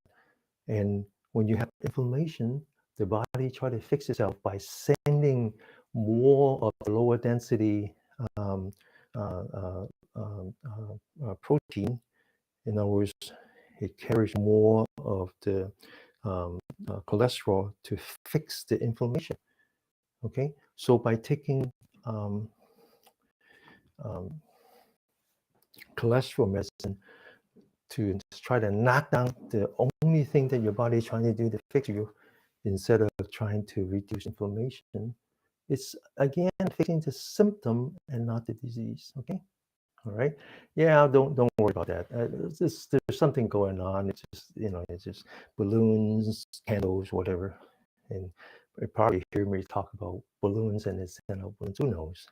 And when you have inflammation, the body try to fix itself by sending more of the lower density protein. In other words, it carries more of the cholesterol to fix the inflammation. Okay, so by taking cholesterol medicine to try to knock down the only thing that your body is trying to do to fix you, instead of trying to reduce inflammation, it's again fixing the symptom and not the disease. Okay, all right. Yeah, don't worry about that. There's something going on. It's just, it's just balloons, candles, whatever. And you probably hear me talk about balloons and it's balloons. Who knows?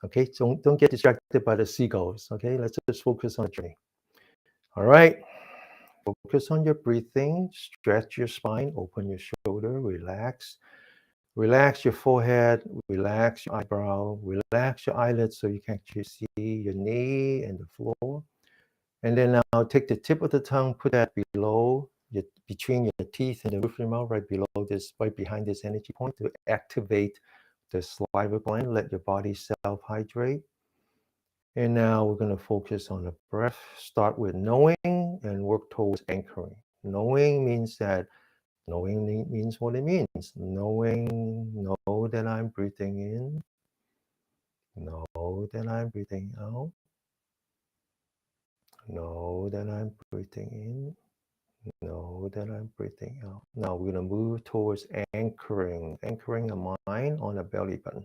Okay, so don't get distracted by the seagulls. Okay, let's just focus on the journey. All right. Focus on your breathing, stretch your spine, open your shoulder, relax. Relax your forehead, relax your eyebrow, relax your eyelids so you can actually see your knee and the floor. And then now take the tip of the tongue, put that below, between your teeth and the roof of your mouth, right below this, right behind this energy point, to activate the saliva gland, let your body self-hydrate. And now we're going to focus on the breath. Start with knowing and work towards anchoring. Knowing means what it means. Know that I'm breathing in. Know that I'm breathing out. Know that I'm breathing in. Know that I'm breathing out. Now we're going to move towards anchoring the mind on the belly button.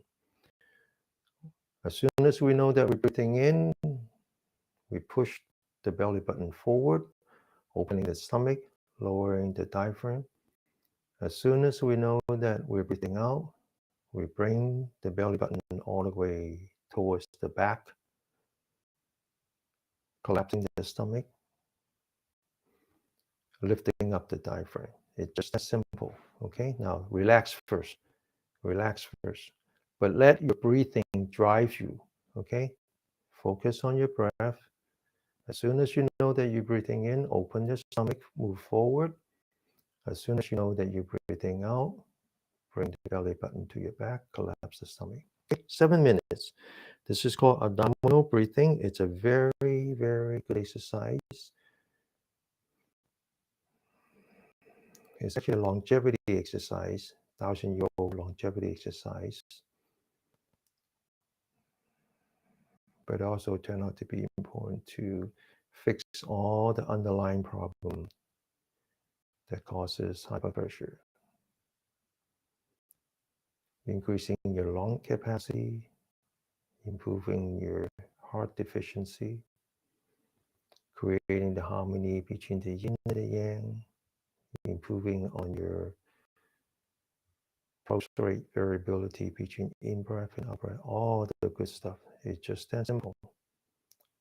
As soon as we know that we're breathing in, we push the belly button forward, opening the stomach, lowering the diaphragm. As soon as we know that we're breathing out, we bring the belly button all the way towards the back, collapsing the stomach, lifting up the diaphragm. It's just that simple. Okay, now relax first. Relax first. But let your breathing drive you. Okay, focus on your breath. As soon as you know that you're breathing in, open your stomach, move forward. As soon as you know that you're breathing out, bring the belly button to your back, collapse the stomach. Okay, 7 minutes. This is called abdominal breathing. It's a very, very good exercise. It's actually a longevity exercise, 1,000-year-old longevity exercise. But also turned out to be important to fix all the underlying problem that causes high blood pressure. Increasing your lung capacity, improving your heart efficiency, creating the harmony between the yin and the yang, improving on your pulse rate variability between in-breath and out-breath, all the good stuff. It's just that simple.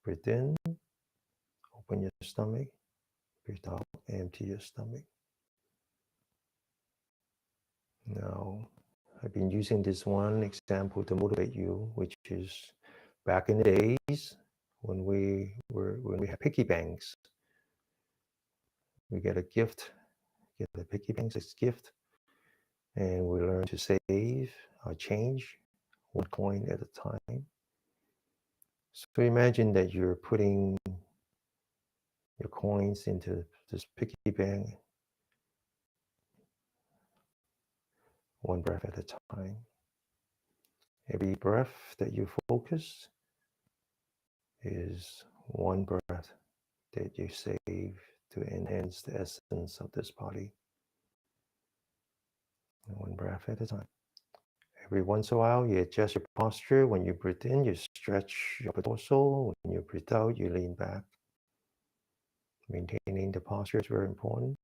Breathe in, open your stomach, breathe out, empty your stomach. Now, I've been using this one example to motivate you, which is back in the days when we had piggy banks. We get a piggy banks as a gift, and we learn to save our change, one coin at a time. So imagine that you're putting your coins into this piggy bank, one breath at a time. Every breath that you focus is one breath that you save to enhance the essence of this body. One breath at a time. Every once in a while, you adjust your posture. When you breathe in, you stretch your torso. When you breathe out, you lean back. Maintaining the posture is very important.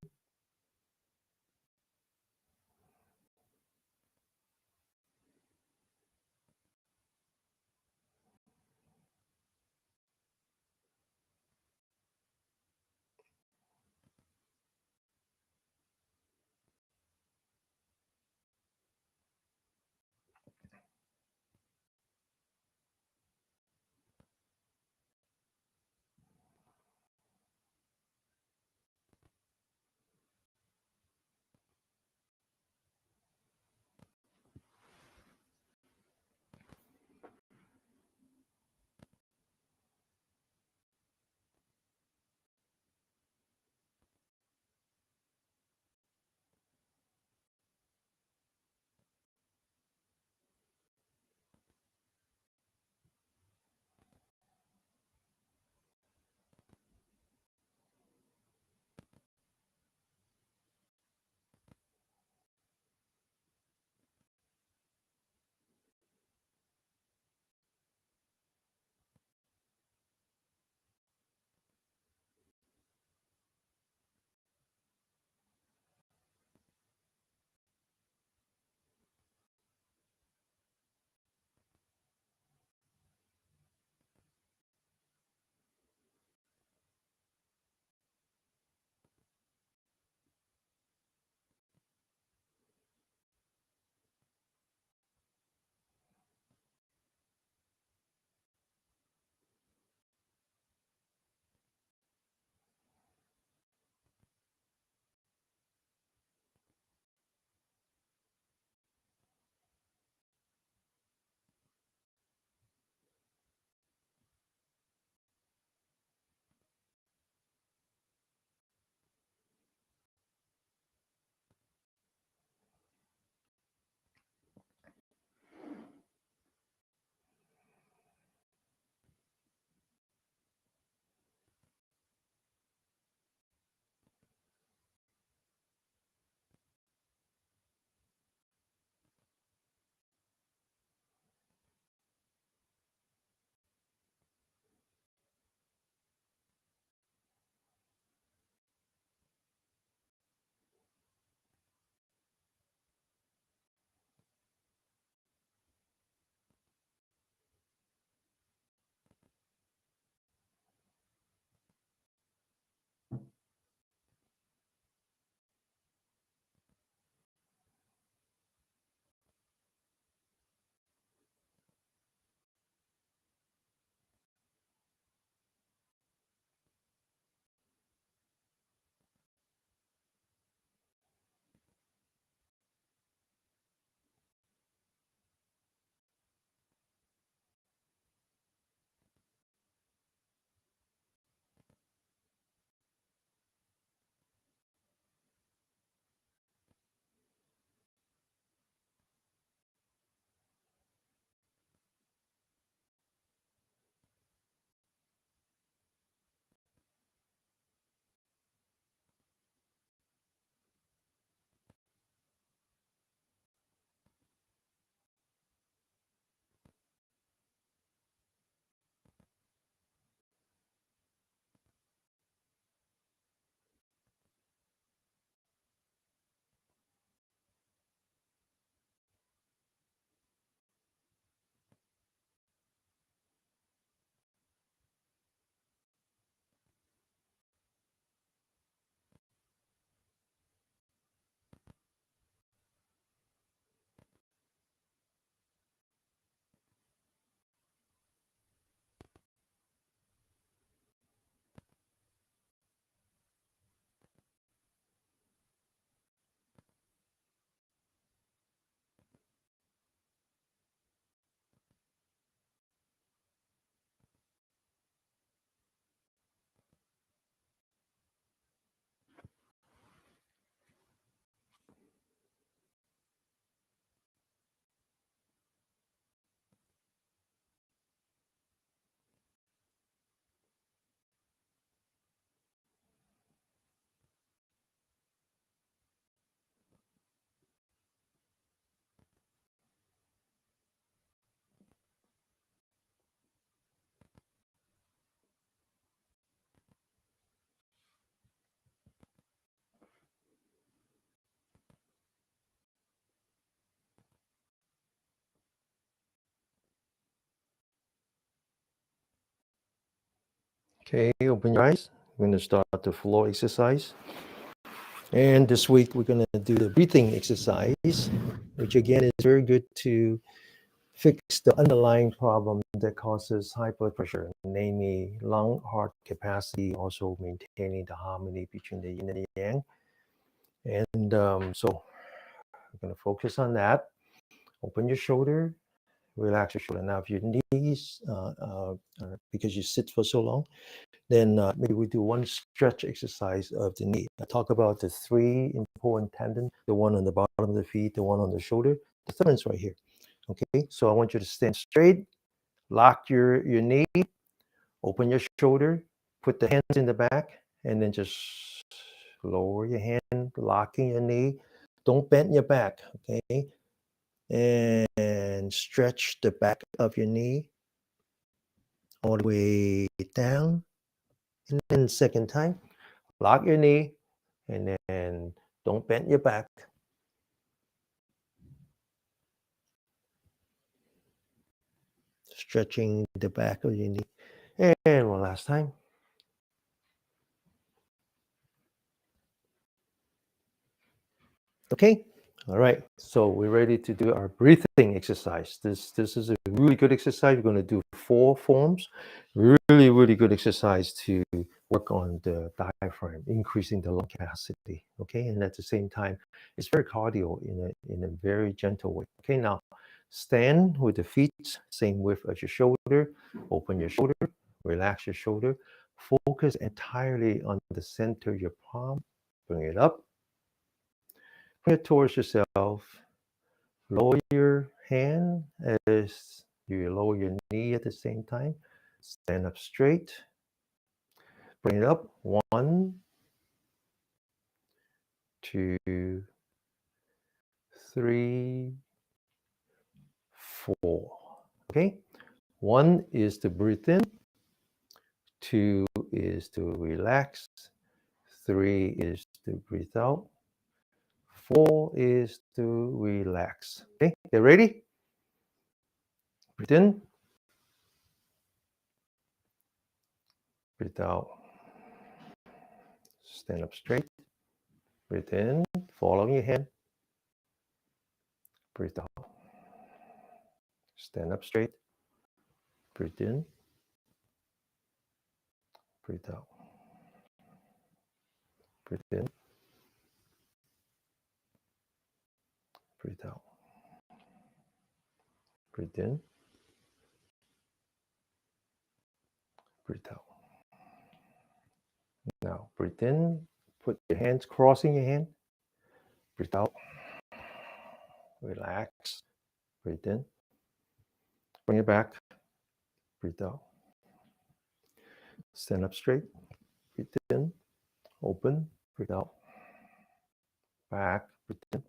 Okay, open your eyes. We're going to start the floor exercise. And this week we're going to do the breathing exercise, which again is very good to fix the underlying problem that causes high blood pressure, namely lung heart capacity, also maintaining the harmony between the yin and the yang. And so we're going to focus on that. Open your shoulder, relax your shoulder. Now, if your knees, because you sit for so long, then maybe we do one stretch exercise of the knee. I talk about the three important tendons, the one on the bottom of the feet, the one on the shoulder, the third one's right here. Okay, so I want you to stand straight, lock your knee, open your shoulder, put the hands in the back, and then just lower your hand, locking your knee. Don't bend your back, okay? And stretch the back of your knee all the way down. And then second time, lock your knee, and then don't bend your back. Stretching the back of your knee. And one last time. Okay. All right. So we're ready to do our breathing exercise. This is a really good exercise. We're going to do 4 forms. Really good exercise to work on the diaphragm, increasing the lung capacity. Okay. And at the same time, it's very cardio in a very gentle way. Okay. Now stand with the feet same width as your shoulder. Open your shoulder. Relax your shoulder. Focus entirely on the center of your palm. Bring it up. Bring it towards yourself. Lower your hand as you lower your knee at the same time. Stand up straight. Bring it up. 1, 2, 3, 4. Okay. 1 is to breathe in. 2 is to relax. 3 is to breathe out. 4 is to relax. Okay. Get ready? Breathe in. Breathe out. Stand up straight. Breathe in. Follow your hand. Breathe out. Stand up straight. Breathe in. Breathe out. Breathe in. Breathe out. Breathe in. Breathe out. Now breathe in. Put your hands crossing your hand. Breathe out. Relax. Breathe in. Bring it back. Breathe out. Stand up straight. Breathe in. Open. Breathe out. Back. Breathe in.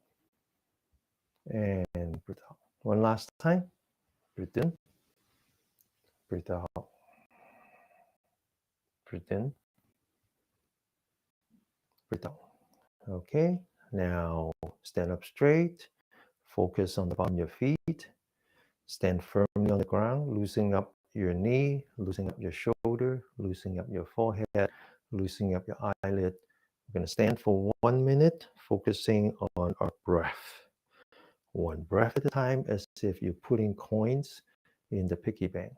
And breathe out. One last time. Breathe in. Breathe out. Breathe in. Breathe out. Okay. Now stand up straight. Focus on the bottom of your feet. Stand firmly on the ground, loosening up your knee, loosening up your shoulder, loosening up your forehead, loosening up your eyelid. We're going to stand for 1 minute, focusing on our breath. 1 breath at a time, as if you're putting coins in the piggy bank.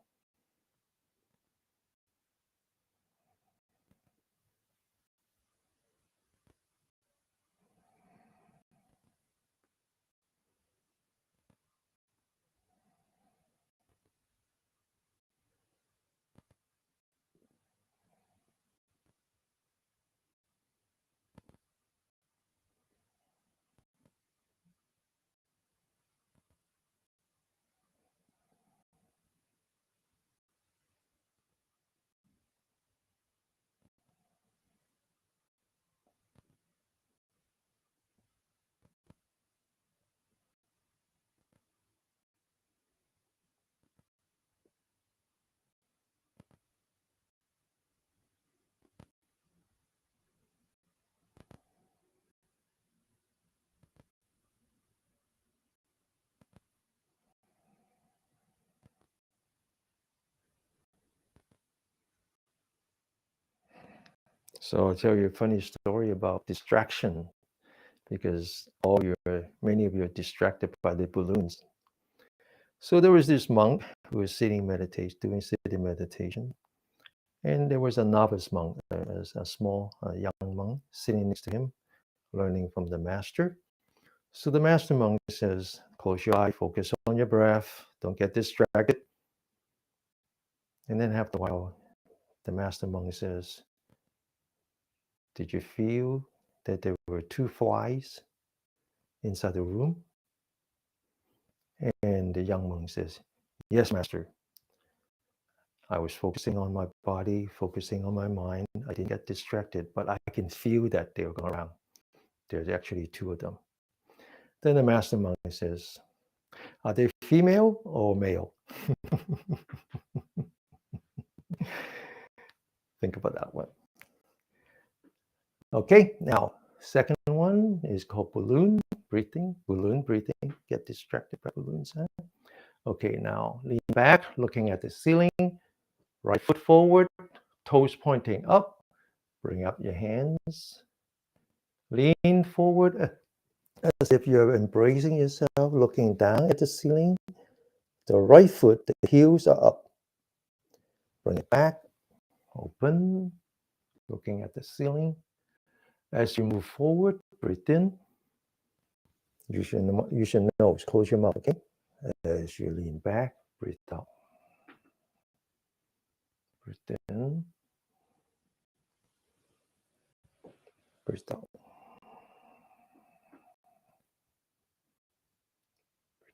So I'll tell you a funny story about distraction because many of you are distracted by the balloons. So there was this monk who was doing sitting meditation, and there was a novice monk, a small young monk, sitting next to him, learning from the master. So the master monk says, "Close your eye, focus on your breath, don't get distracted." And then after a while, the master monk says, "Did you feel that there were two flies inside the room?" And the young monk says, "Yes, master. I was focusing on my body, focusing on my mind. I didn't get distracted, but I can feel that they were going around. There's actually two of them." Then the master monk says, "Are they female or male?" Think about that one. Okay, now, second one is called balloon breathing. Balloon breathing. Get distracted by balloons. Huh? Okay, now lean back, looking at the ceiling. Right foot forward, toes pointing up. Bring up your hands. Lean forward as if you're embracing yourself, looking down at the ceiling. The right foot, the heels are up. Bring it back, open, looking at the ceiling. As you move forward, breathe in. Use your nose, close your mouth, okay? As you lean back, breathe out. Breathe in. Breathe out.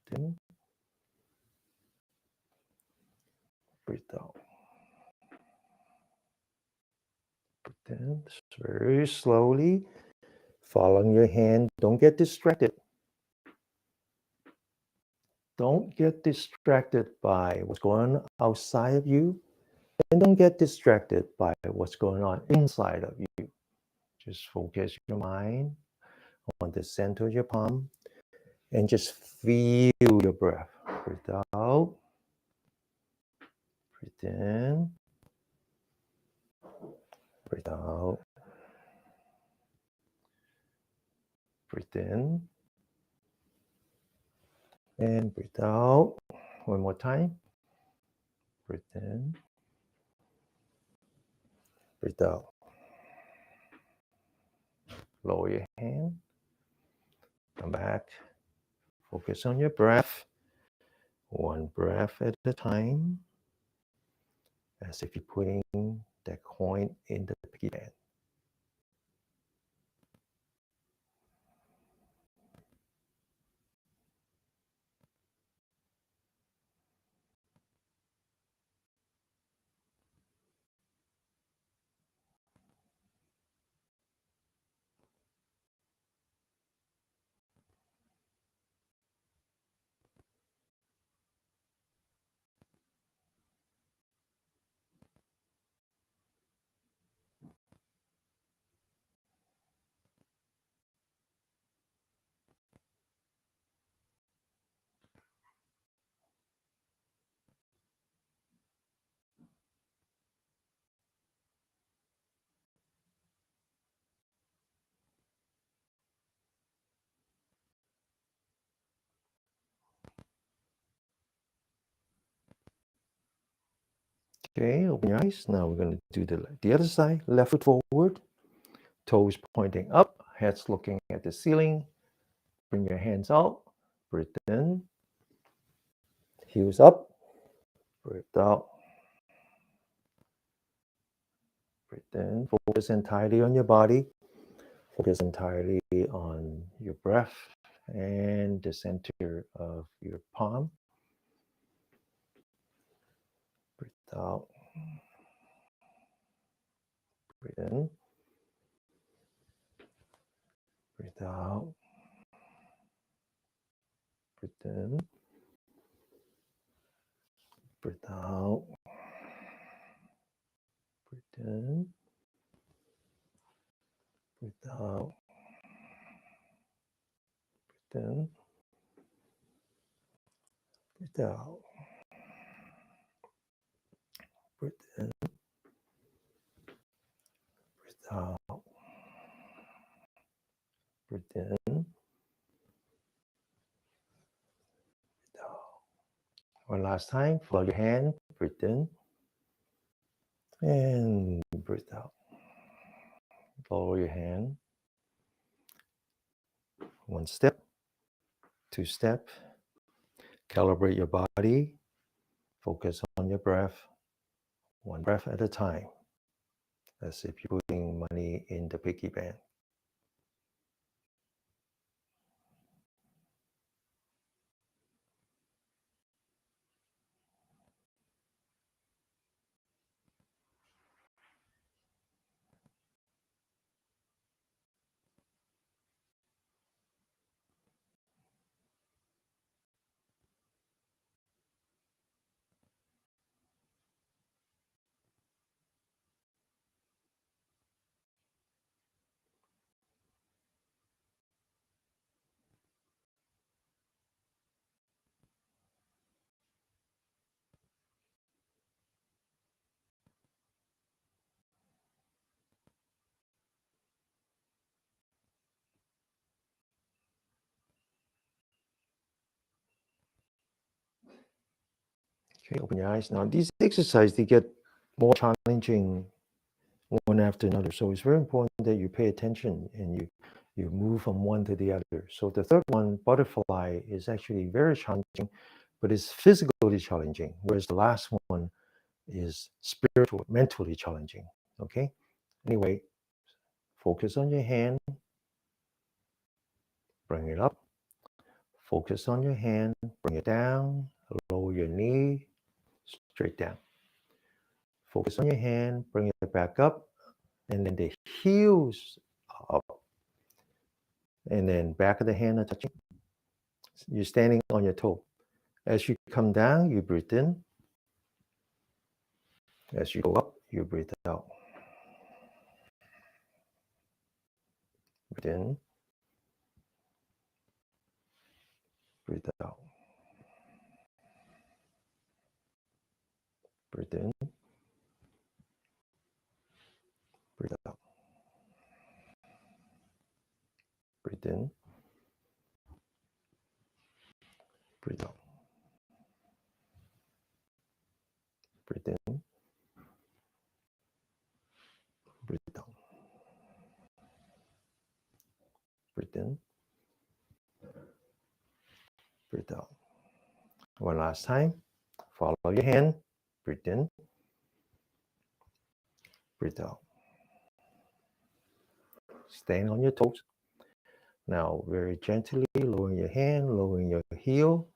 Breathe in. Breathe out. Breathe in. Very slowly, following your hand. Don't get distracted. Don't get distracted by what's going on outside of you, and don't get distracted by what's going on inside of you. Just focus your mind on the center of your palm and just feel your breath. Breathe out. Breathe in. Breathe out. Breathe in. And breathe out. One more time. Breathe in. Breathe out. Lower your hand. Come back. Focus on your breath. One breath at a time. As if you're putting that coin in the piggy bank. Okay, open your eyes. Now we're going to do the other side. Left foot forward, toes pointing up, heads looking at the ceiling. Bring your hands out. Breathe in. Heels up. Breathe out. Breathe in. Focus entirely on your body. Focus entirely on your breath and the center of your palm. Breathe out. Breathe in. Breathe out. Breathe in. Breathe out. Breathe in. Breathe out. Breathe in. Breathe out. Breathe in. Breathe One last time. Follow your hand. Breathe in. And breathe out. Follow your hand. One step. Two step. Calibrate your body. Focus on your breath. One breath at a time. As if you're putting money in the piggy bank. Okay, open your eyes. Now, these exercises, they get more challenging one after another. So it's very important that you pay attention and you move from one to the other. So the third one, butterfly, is actually very challenging, but it's physically challenging, whereas the last one is spiritual, mentally challenging. Okay? Anyway, focus on your hand, bring it up. Focus on your hand, bring it down, lower your knee, straight down. Focus on your hand, bring it back up, and then the heels up. And then back of the hand are touching. You're standing on your toe. As you come down, you breathe in. As you go up, you breathe out. Breathe in. Breathe out. Breathe in. Breathe out. Breathe in. Breathe out. Breathe in. Breathe out. Breathe in. Breathe out. One last time. Follow your hand. Breathe in. Breathe out. Stand on your toes. Now, very gently, lowering your hand, lowering your heel.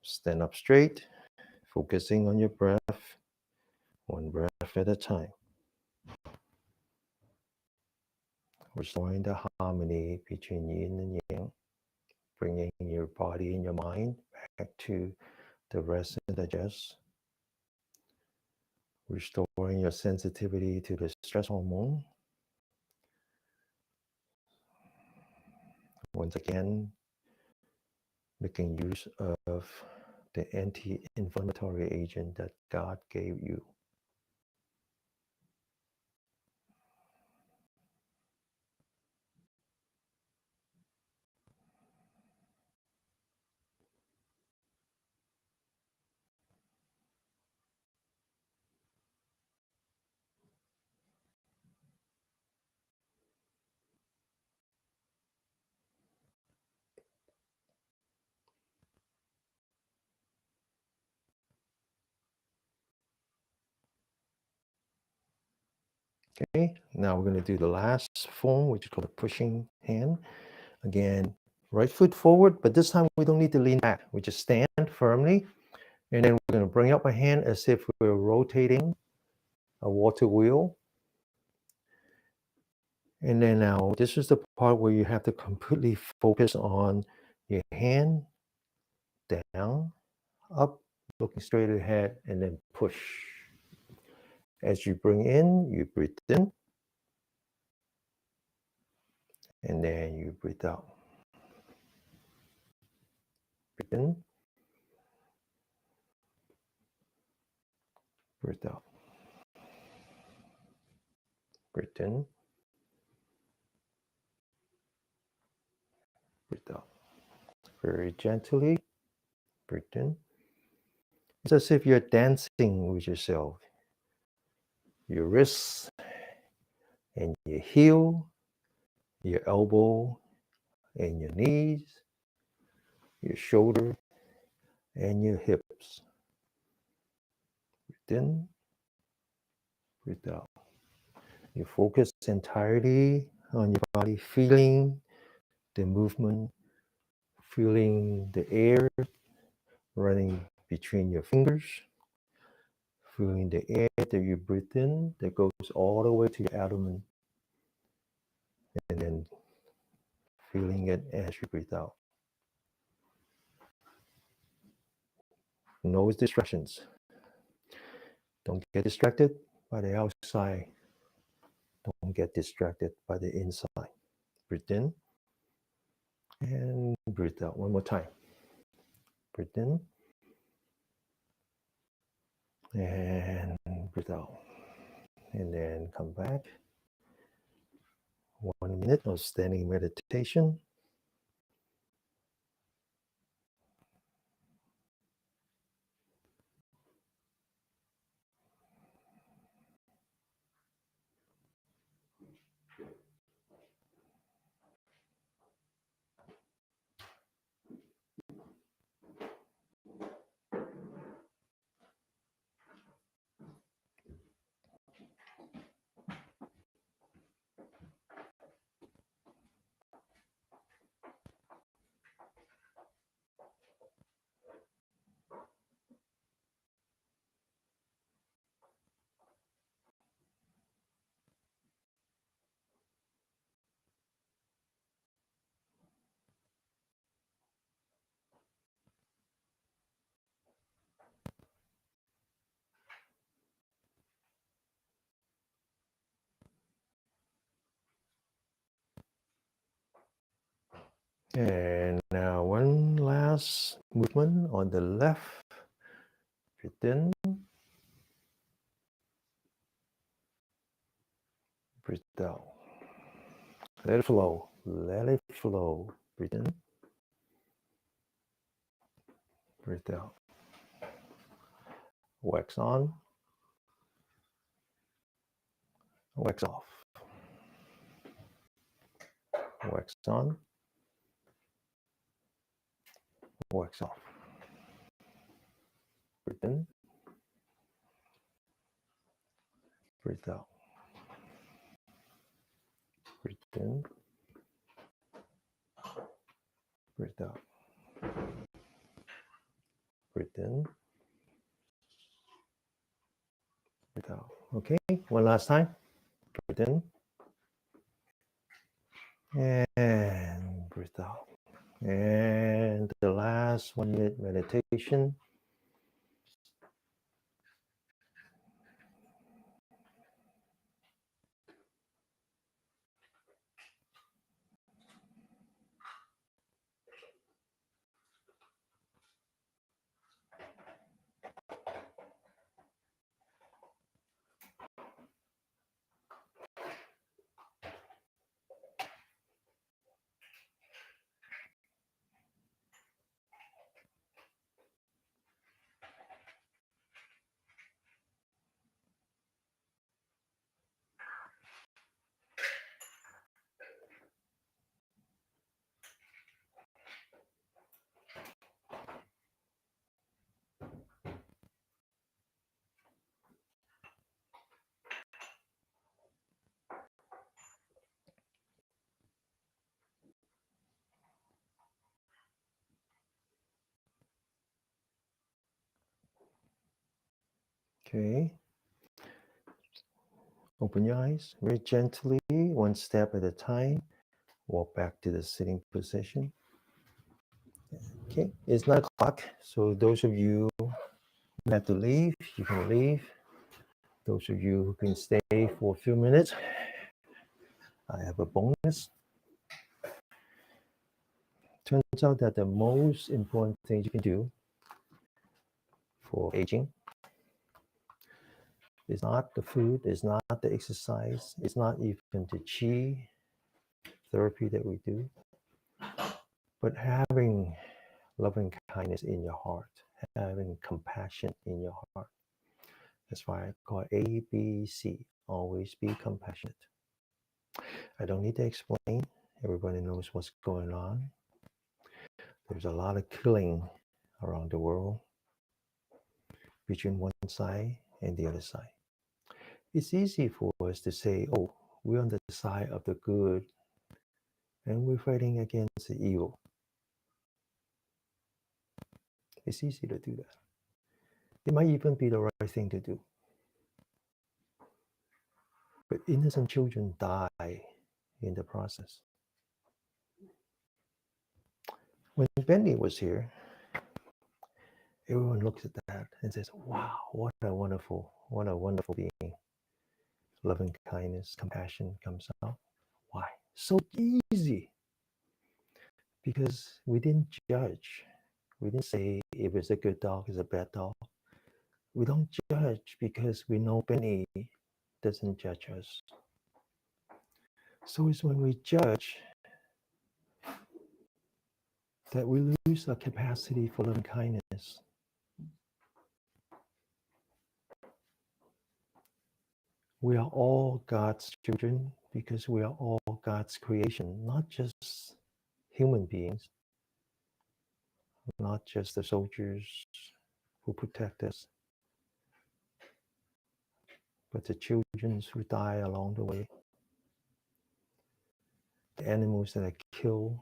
Stand up straight, focusing on your breath, one breath at a time. Restoring the harmony between yin and yang, bringing your body and your mind back to the rest and digest. Restoring your sensitivity to the stress hormone. Once again, making use of the anti-inflammatory agent that God gave you. Okay, now we're going to do the last form, which is called a pushing hand. Again, right foot forward, but this time we don't need to lean back. We just stand firmly, and then we're going to bring up our hand as if we're rotating a water wheel. And then now, this is the part where you have to completely focus on your hand, down, up, looking straight ahead, and then push. As you bring in, you breathe in, and then you breathe out. Breathe in, breathe out. Breathe in, breathe out. Very gently, breathe in, It's as if you're dancing with yourself. Your wrists and your heel, your elbow and your knees, your shoulder and your hips. Breathe in, breathe out. You focus entirely on your body, feeling the movement, feeling the air running between your fingers, feeling the air that you breathe in that goes all the way to your abdomen, and then feeling it as you breathe out. No distractions. Don't get distracted by the outside. Don't get distracted by the inside. Breathe in and breathe out. One more time. Breathe in and breathe out. And then come back. 1 minute of standing meditation. And now one last movement on the left. Breathe in. Breathe out. Let it flow. Let it flow. Breathe in. Breathe out. Wax on. Wax off. Wax on. Wax off. Breathe in. Breathe out. Breathe in. Breathe out. Breathe in. Breathe out. Okay, one last time. Breathe in. And breathe out. And the last 1 minute meditation. Okay. Open your eyes very gently, one step at a time. Walk back to the sitting position. Okay, it's 9 o'clock. So those of you who have to leave, you can leave. Those of you who can stay for a few minutes, I have a bonus. Turns out that the most important thing you can do for aging is not the food, it's not the exercise, it's not even the Qi therapy that we do, but having loving kindness in your heart, having compassion in your heart. That's why I call it ABC. Always be compassionate. I don't need to explain. Everybody knows what's going on. There's a lot of killing around the world between one side and the other side. It's easy for us to say, oh, we're on the side of the good and we're fighting against the evil. It's easy to do that. It might even be the right thing to do. But innocent children die in the process. When Benny was here, everyone looks at that and says, wow, what a wonderful being. Loving kindness, compassion comes out. Why? So easy. Because we didn't judge. We didn't say if it's a good dog, it's a bad dog. We don't judge because we know Benny doesn't judge us. So it's when we judge that we lose our capacity for loving kindness. We are all God's children because we are all God's creation, not just human beings, not just the soldiers who protect us, but the children who die along the way, the animals that are killed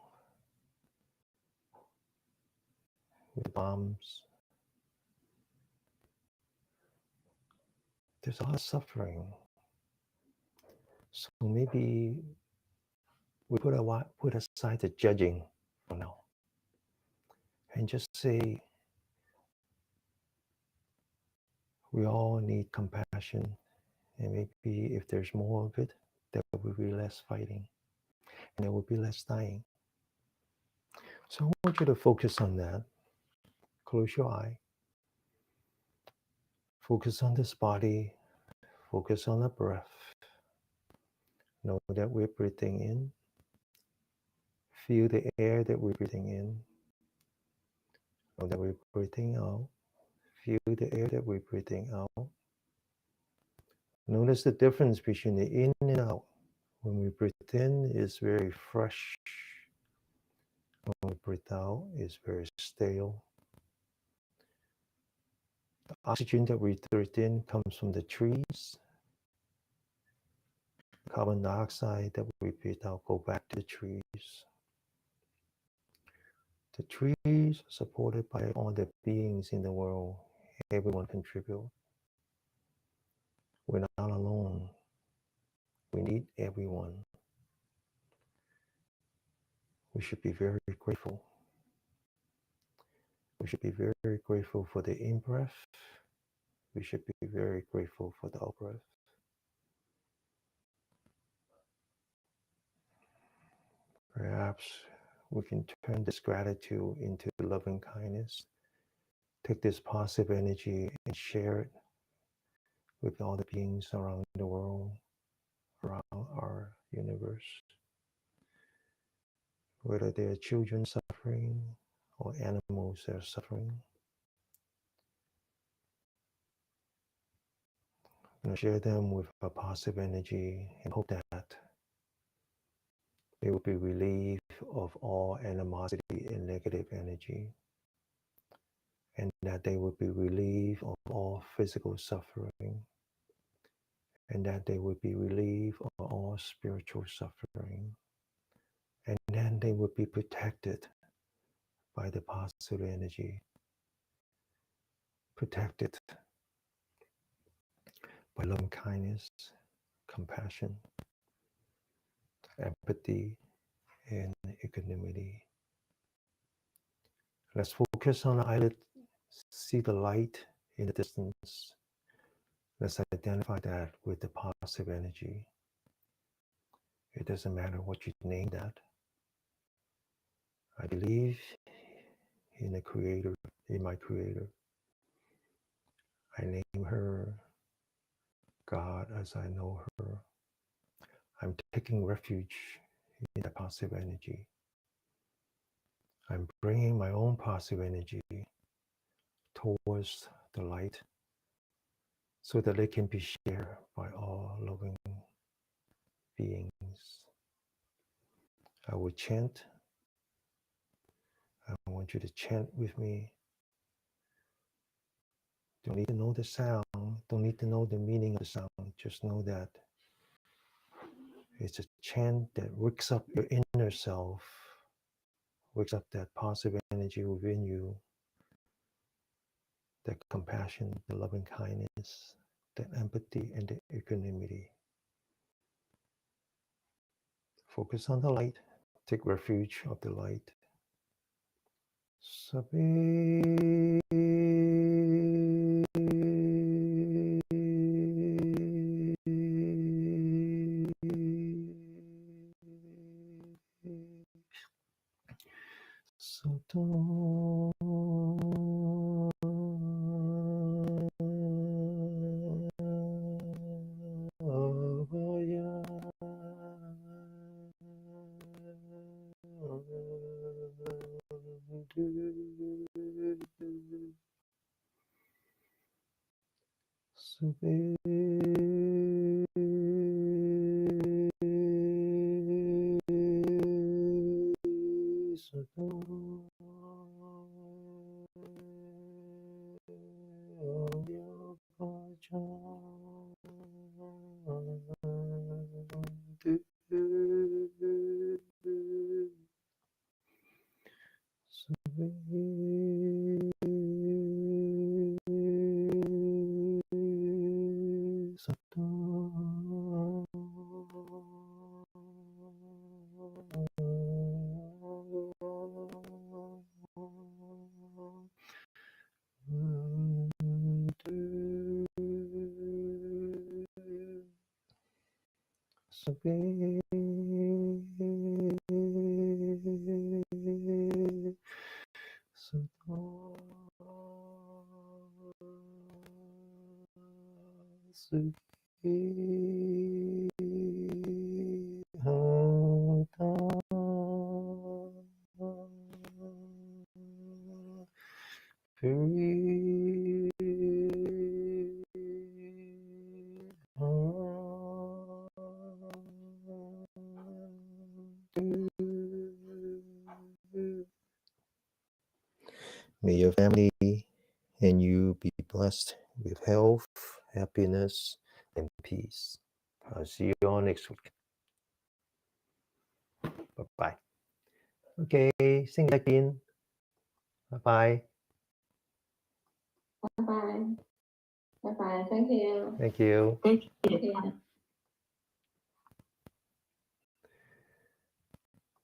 with bombs. There's a lot of suffering. So maybe we put aside the judging for now and just say we all need compassion, and maybe if there's more of it, there will be less fighting and there will be less dying. So I want you to focus on that. Close your eye. Focus on this body. Focus on the breath. Know that we're breathing in. Feel the air that we're breathing in. Know that we're breathing out. Feel the air that we're breathing out. Notice the difference between the in and out. When we breathe in, it's very fresh. When we breathe out, it's very stale. The oxygen that we breathe in comes from the trees. Carbon dioxide that we breathe out go back to the trees. The trees are supported by all the beings in the world. Everyone contributes. We're not alone. We need everyone. We should be very grateful. We should be very grateful for the in-breath. We should be very grateful for the out-breath. Perhaps we can turn this gratitude into loving kindness. Take this positive energy and share it with all the beings around the world, around our universe. Whether they are children suffering or animals that are suffering. I'm going to share them with a positive energy and hope that they will be relieved of all animosity and negative energy, and that they will be relieved of all physical suffering, and that they will be relieved of all spiritual suffering, and then they will be protected by the positive energy, protected by loving kindness, compassion, empathy, and equanimity. Let's focus on the eyelid, see the light in the distance. Let's identify that with the positive energy. It doesn't matter what you name that. I believe in a creator, in my creator. I name her God as I know her. I'm taking refuge in the positive energy. I'm bringing my own positive energy towards the light so that it can be shared by all loving beings. I will chant. I want you to chant with me. Don't need to know the sound. Don't need to know the meaning of the sound. Just know that it's a chant that wakes up your inner self, wakes up that positive energy within you, that compassion, the loving kindness, that empathy, and the equanimity. Focus on the light. Take refuge of the light. Sabi Sato May your family and you be blessed with health, happiness, and peace. I'll see you all next week. Bye-bye. Okay, sing back in. Bye-bye. Bye-bye. Bye-bye. Thank you. Thank you. Thank you.